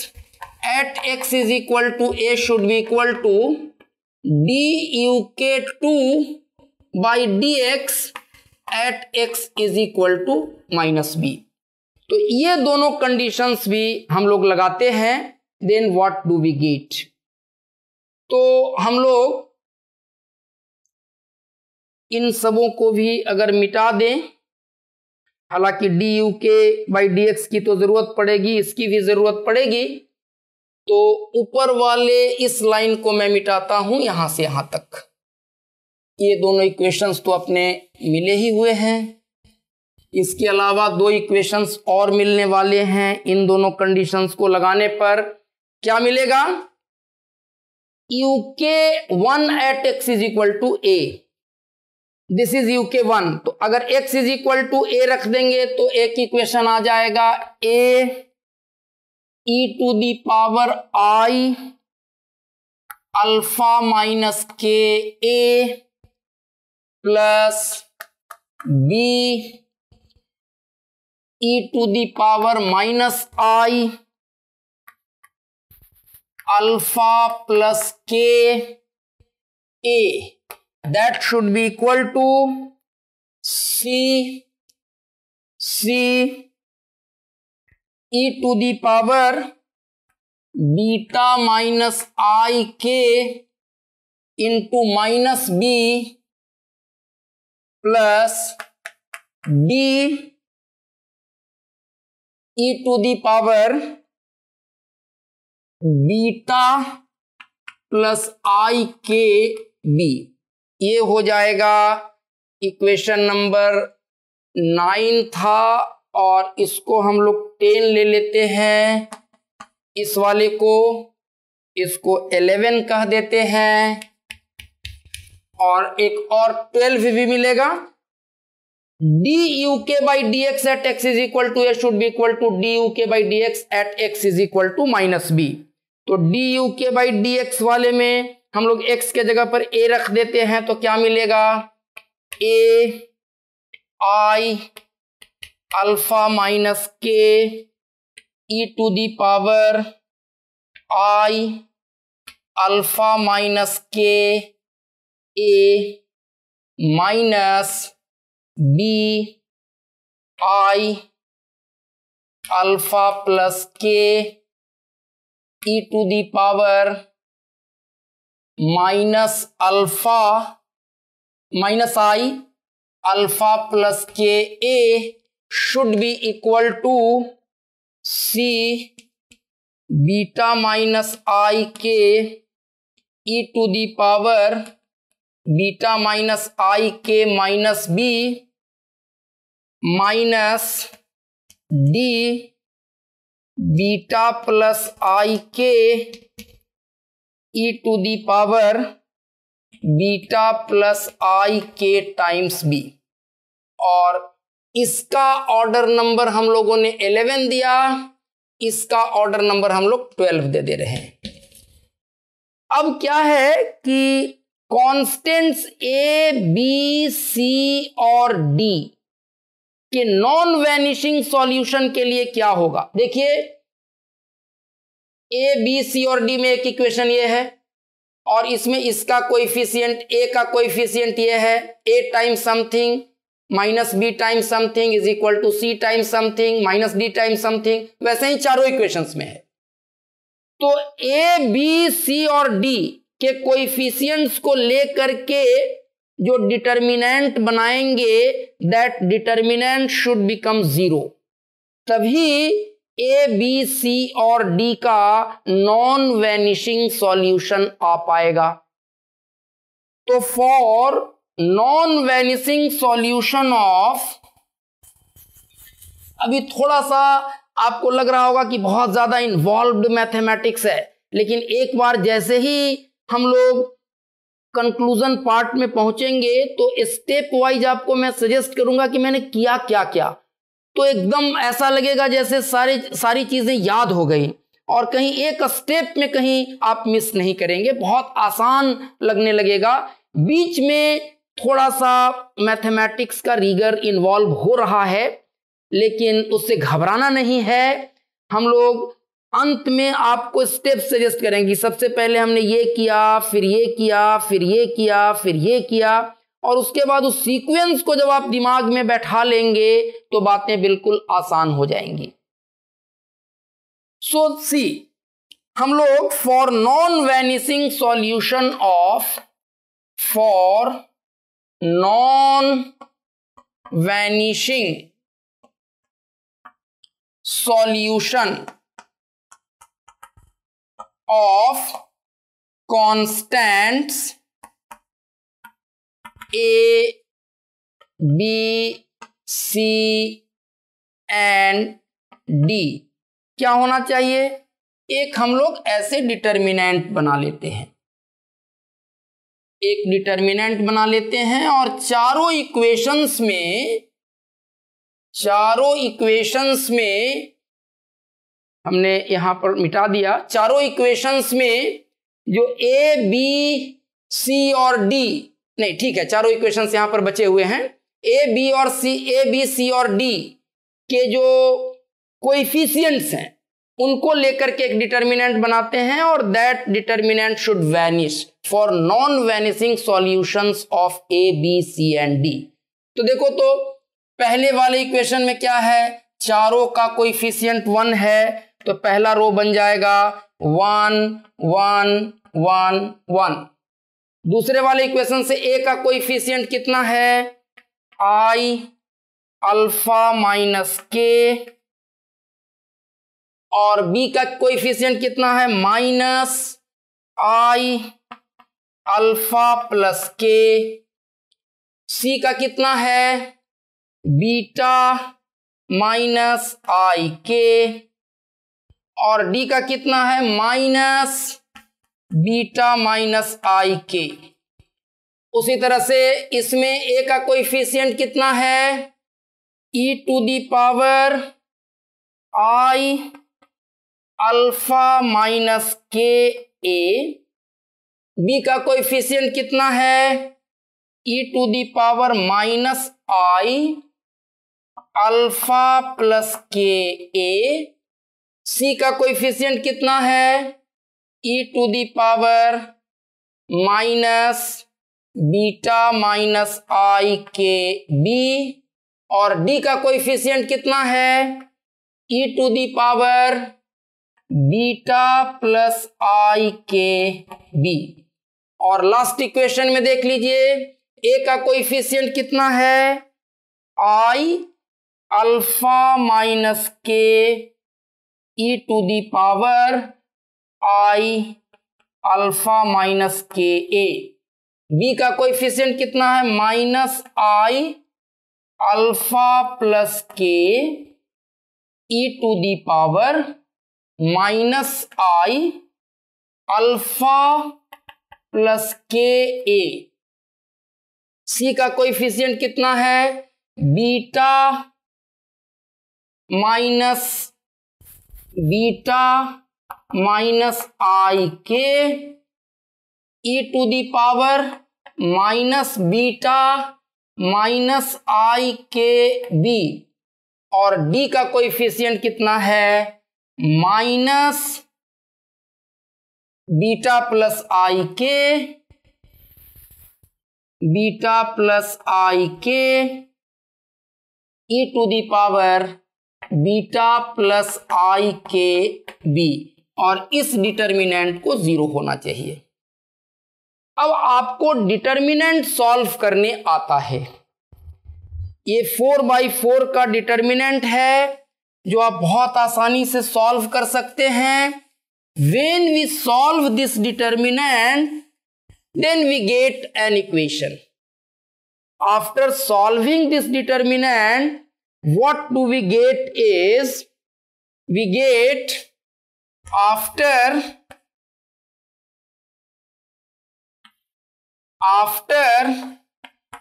at x is equal to a should be equal to d u k two by d x at x is equal to minus b. तो ये दोनों conditions भी हम लोग लगाते हैं। Then what do we get? तो हम लोग इन सबों को भी अगर मिटा दें, हालांकि D u k by d x की तो जरूरत पड़ेगी, इसकी भी जरूरत पड़ेगी। तो ऊपर वाले इस लाइन को मैं मिटाता हूं यहां से यहां तक। ये दोनों इक्वेशंस तो अपने मिले ही हुए हैं। इसके अलावा दो इक्वेशंस और मिलने वाले हैं। इन दोनों कंडीशंस को लगाने पर क्या मिलेगा? U k one at x is equal to a, this is u k one. तो अगर x is equal to a रख देंगे तो एक इक्वेशन आ जाएगा a e to the power i alpha minus k a plus b e to the power minus i alpha plus k a. That should be equal to C e to the power beta minus I k into minus b plus d e to the power beta plus I k b। ये हो जाएगा equation number 9 था, और इसको हम लोग 10 ले लेते हैं। इस वाले को, इसको 11 कह देते हैं, और एक और 12 भी मिलेगा। D u k by d x at x is equal to a should be equal to d u k by d x at x is equal to minus b. तो d u k by d x वाले में हम लोग x के जगह पर a रख देते हैं, तो क्या मिलेगा, a I alpha minus k e to the power i alpha minus k a minus b i alpha plus k e to the power minus alpha minus i alpha plus k a should be equal to c beta minus i k e to the power beta minus i k minus b minus d beta plus i k e to the power beta plus i k times B. और इसका order number हम लोगों ने 11 दिया, इसका order number हम लोग 12 दे रहे हैं। अब क्या है कि कॉन्स्टेंट्स ए बी सी और डी के नॉन वैनिशिंग सॉल्यूशन के लिए क्या होगा। देखिए ए बी सी और डी में एक इक्वेशन ये है और इसमें इसका कोएफिशिएंट ए का कोएफिशिएंट ये है, a times something minus b times something is equal to c times something minus d times something. वैसे ही चारों इक्वेशंस में है। तो ए बी सी और डी के कोएफिशिएंट्स को लेकर के जो डिटर्मिनेंट बनाएंगे दैट डिटर्मिनेंट शुड बिकम 0, तभी ए बी सी और डी का नॉन वैनिशिंग सॉल्यूशन आ पाएगा। तो for non vanishing solution of, अभी थोड़ा सा आपको लग रहा होगा कि बहुत ज्यादा इन्वॉल्व्ड मैथमेटिक्स है, लेकिन एक बार जैसे ही हम लोग कंक्लूजन पार्ट में पहुंचेंगे तो स्टेप वाइज आपको मैं सजेस्ट करूंगा कि मैंने किया क्या क्या, तो एकदम ऐसा लगेगा जैसे सारी चीजें याद हो गई और कहीं एक स्टेप में कहीं आप मिस नहीं करेंगे, बहुत आसान लगने लगेगा। बीच में थोड़ा सा मैथमेटिक्स का रीगर इन्वॉल्व हो रहा है, लेकिन उससे घबराना नहीं है। हम लोग अंत में आपको स्टेप सजेस्ट करेंगे। सबसे पहले हमने ये किया, फिर ये किया, फिर ये किया, फिर ये किया, और उसके बाद उस सीक्वेंस को जब आप दिमाग में बैठा लेंगे तो बातें बिल्कुल आसान हो जाएंगी। सो सी, हम लोग for non vanishing solution of, for non vanishing solution of constants A, B, C and D क्या होना चाहिए। एक हम लोग ऐसे डिटर्मिनेंट बना लेते हैं, एक डिटर्मिनेंट बना लेते हैं और चारों इक्वेशंस में हमने यहां पर मिटा दिया। चारों इक्वेशंस में जो ए बी सी और डी, नहीं ठीक है, चारों इक्वेशंस यहां पर बचे हुए हैं। ए बी सी और डी के जो कोएफिशिएंट्स हैं उनको लेकर के एक डिटर्मिनेंट बनाते हैं और that determinant should vanish for non vanishing solutions of a b c and d. तो देखो, तो पहले वाले इक्वेशन में क्या है, चारों का कोएफिशिएंट 1 है, तो पहला रो बन जाएगा 1 1 1 1। दूसरे वाले इक्वेशन से ए का कोएफिशिएंट कितना है, आई अल्फा माइनस के, और बी का कोएफिशिएंट कितना है, माइनस आई अल्फा प्लस के। सी का कितना है, बीटा माइनस आई के, और डी का कितना है, माइनस बीटा माइनस आई के। उसी तरह से इसमें ए का कोएफिशिएंट कितना है, e to the power i alpha minus k a, b का कोएफिशिएंट कितना है, e to the power minus i alpha plus k a, c का कोएफिशिएंट कितना है, e to the power minus beta minus i k b, और d का coefficient कितना है, e to the power beta plus i k b. और last equation में देख लीजिए, ए का कोएफिशिएंट कितना है, आई alpha minus k e to the power i alpha minus k a, b का कोएफिशिएंट कितना है, minus i alpha plus k e to the power minus i alpha plus k a, c का coefficient कितना है, beta minus i k e to the power minus beta minus i k b, और d का coefficient कितना है, minus beta plus i k e to the power beta plus i k b, और इस determinant को 0 होना चाहिए। अब आपको डिटर्मिनेंट सॉल्व करने आता है, ये 4/4 का डिटर्मिनेंट है जो आप बहुत आसानी से सॉल्व कर सकते हैं। When we solve this determinant then we get an equation. After solving this determinant what do we get is, we get after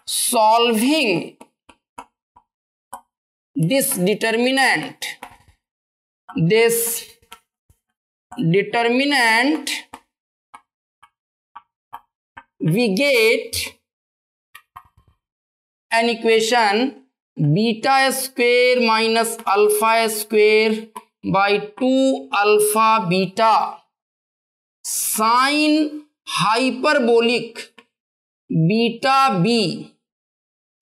solving this determinant we get an equation beta square minus alpha square by 2 alpha beta sine hyperbolic beta b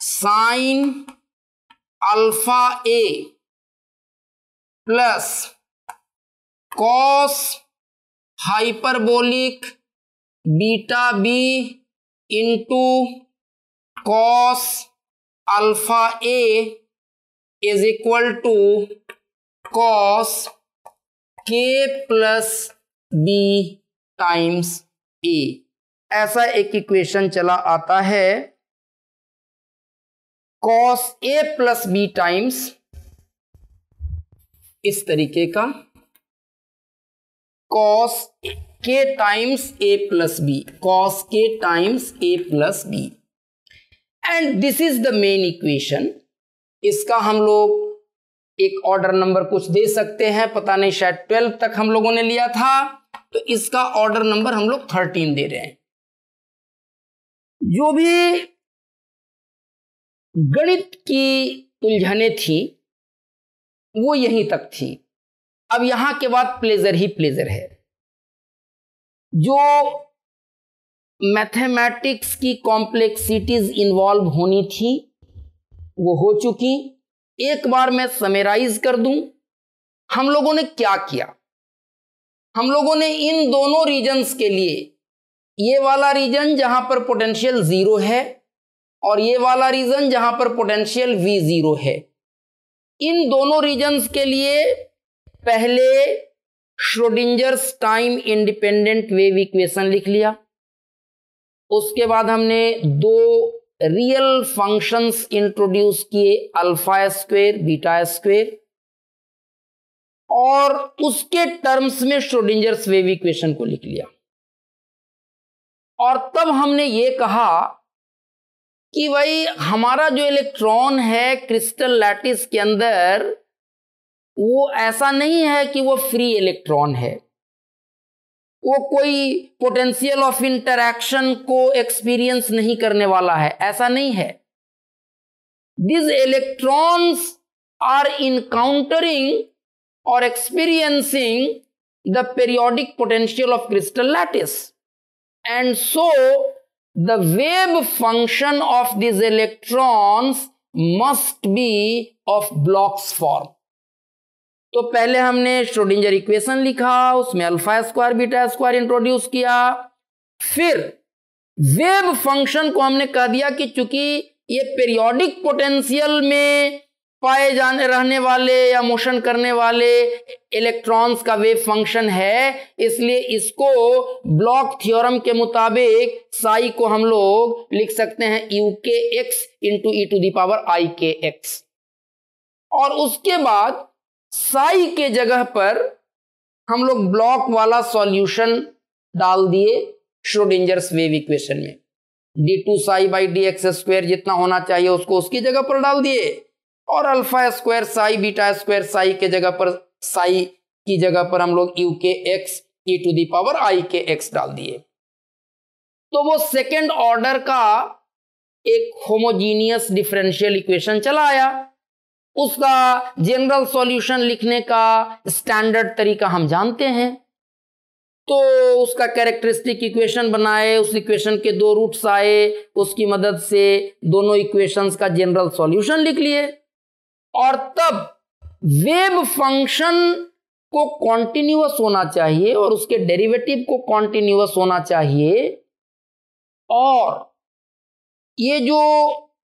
sine alpha a plus cos hyperbolic beta b into cos alpha a is equal to cos k plus b times a. ऐसा एक equation चला आता है, cos a plus b times, इस तरीके का cos k times a plus b, cos k times a plus b, and this is the main equation. इसका हम लोग एक ऑर्डर नंबर कुछ दे सकते हैं, पता नहीं शायद 12 तक हम लोगों ने लिया था, तो इसका ऑर्डर नंबर हम लोग 13 दे रहे हैं। जो भी गणित की उलझने थी वो यहीं तक थी। अब यहां के बाद प्लेजर ही प्लेजर है। जो मैथमेटिक्स की कॉम्प्लेक्सिटीज इन्वॉल्व होनी थी वो हो चुकी। एक बार मैं समराइज कर दूं, हम लोगों ने क्या किया। हम लोगों ने इन दोनों रीजन्स के लिए, ये वाला रीजन जहां पर पोटेंशियल 0 है और ये वाला रीजन जहां पर पोटेंशियल V0 है, इन दोनों रीजन्स के लिए पहले श्रोडिंजर्स टाइम इंडिपेंडेंट वेव इक्वेशन लिख लिया। उसके बाद हमने दो रियल फंक्शंस इंट्रोड्यूस किए, अल्फा स्क्वेयर बीटा स्क्वेयर, और उसके टर्म्स में श्रोडिंजर्स वेव इक्वेशन को लिख लिया। और तब हमने ये कहा कि भाई हमारा जो इलेक्ट्रॉन है क्रिस्टल लैटिस के अंदर, वो ऐसा नहीं है कि वो फ्री इलेक्ट्रॉन है, वो कोई पोटेंशियल ऑफ इंटरैक्शन को एक्सपीरियंस नहीं करने वाला है, ऐसा नहीं है। These electrons are encountering or experiencing the periodic potential of crystal lattice, and so the wave function of these electrons must be of Bloch's form. तो पहले हमने श्रोडिंगर इक्वेशन लिखा, उसमें alpha square beta square introduce किया, फिर wave function को हमने कह दिया कि चूंकि ये पीरियोडिक पोटेंशियल में पाए जाने रहने वाले या मोशन करने वाले इलेक्ट्रॉन्स का वेव फंक्शन है, इसलिए इसको ब्लॉक थ्योरम के मुताबिक साई को हम लोग लिख सकते हैं uk(x) इंटू e⁻⁰ और उसके बाद साई के जगह पर हम लोग ब्लॉक वाला सॉल्यूशन डाल दिए श्रोडिंजर्स वेव इक्वेशन में, d2 साई बाई dx² जितना होना चाहिए उसको उसकी जगह पर डाल दिए, और alpha square Sai beta square Sai के जगह पर, साई की जगह पर हम लोग uk(x) e⁻⁰ डाल दिए। तो वो सेकेंड ऑर्डर का एक होमोजीनियस डिफरेंशियल इक्वेशन चला आया। उसका जनरल सॉल्यूशन लिखने का स्टैंडर्ड तरीका हम जानते हैं, तो उसका कैरेक्टरिस्टिक इक्वेशन बनाए, उस इक्वेशन के दो रूट्स आए, उसकी मदद से दोनों इक्वेशंस का जनरल सॉल्यूशन लिख लिए, और तब वेव फंक्शन को कॉन्टिन्यूअस होना चाहिए और उसके डेरिवेटिव को कॉन्टिन्यूअस होना चाहिए, और ये जो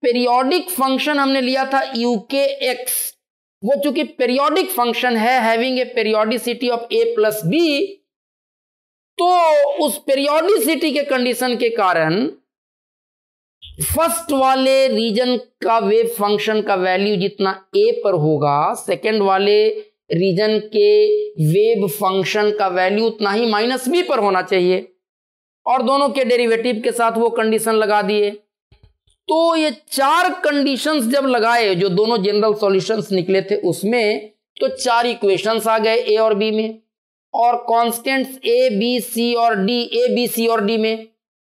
पीरियोडिक फंक्शन हमने लिया था uk(x), वो चूंकि पीरियोडिक फंक्शन है having a periodicity of a plus b, तो उस पीरियोडिसिटी के कंडीशन के कारण फर्स्ट वाले रीजन का वेव फंक्शन का वैल्यू जितना a पर होगा, सेकेंड वाले रीजन के वेव फंक्शन का वैल्यू उतना ही -b पर होना चाहिए, और दोनों के डेरिवेटिव के साथ वो कंडीशन लगा दिए। तो ये चार कंडीशंस जब लगाए, जो दोनों जनरल सॉल्यूशंस निकले थे उसमें, तो चार इक्वेशंस आ गए a और b में, और कांस्टेंट्स a b c और d a b c और d में,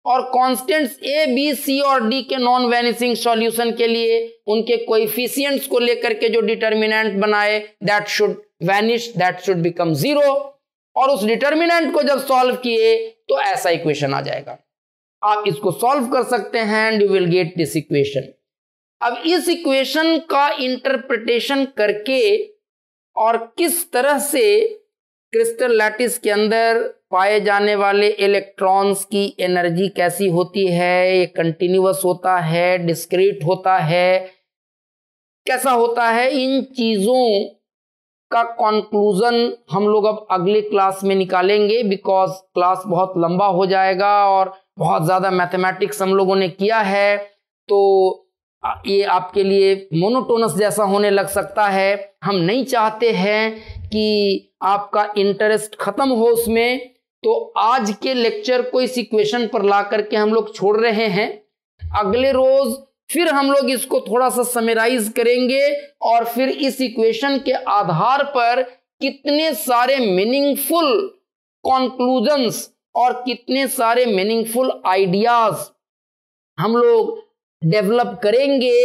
और कांस्टेंट्स a b c और d के नॉन वैनिशिंग सॉल्यूशन के लिए उनके कोएफिशिएंट्स को लेकर के जो डिटर्मिनेंट बनाए, that should vanish, that should become 0, और उस डिटर्मिनेंट को जब सॉल्व किए तो ऐसा इक्वेशन आ जाएगा। आप इसको सॉल्व कर सकते हैं and you will get this equation. अब इस इक्वेशन का इंटरप्रिटेशन करके और किस तरह से क्रिस्टल लैटिस के अंदर पाए जाने वाले इलेक्ट्रॉन्स की एनर्जी कैसी होती है, ये कंटिन्यूअस होता है, डिस्क्रीट होता है, कैसा होता है, इन चीजों का कंक्लूजन हम लोग अब अगले क्लास में निकालेंगे, बिकॉज क्लास बहुत लंबा हो जाएगा और बहुत ज़्यादा मैथमेटिक्स हम लोगों ने किया है, तो ये आपके लिए मोनोटोनस जैसा होने लग सकता है। हम नहीं चाहते हैं कि आपका इंटरेस्ट खत्म हो उसमें, तो आज के लेक्चर को इस इक्वेशन पर ला करके हम लोग छोड़ रहे हैं। अगले रोज फिर हम लोग इसको थोड़ा सा समराइज करेंगे, और फिर इस इक्वेशन के आधार पर कितने सारे मीनिंगफुल कॉन्क्लूजन्स और कितने सारे मीनिंगफुल आइडियाज हम लोग डेवलप करेंगे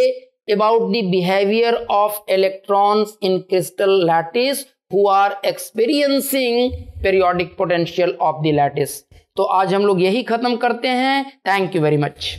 about the behaviour of electrons in crystal lattice who are experiencing periodic potential of the lattice. तो आज हम लोग यही खत्म करते हैं। Thank you very much.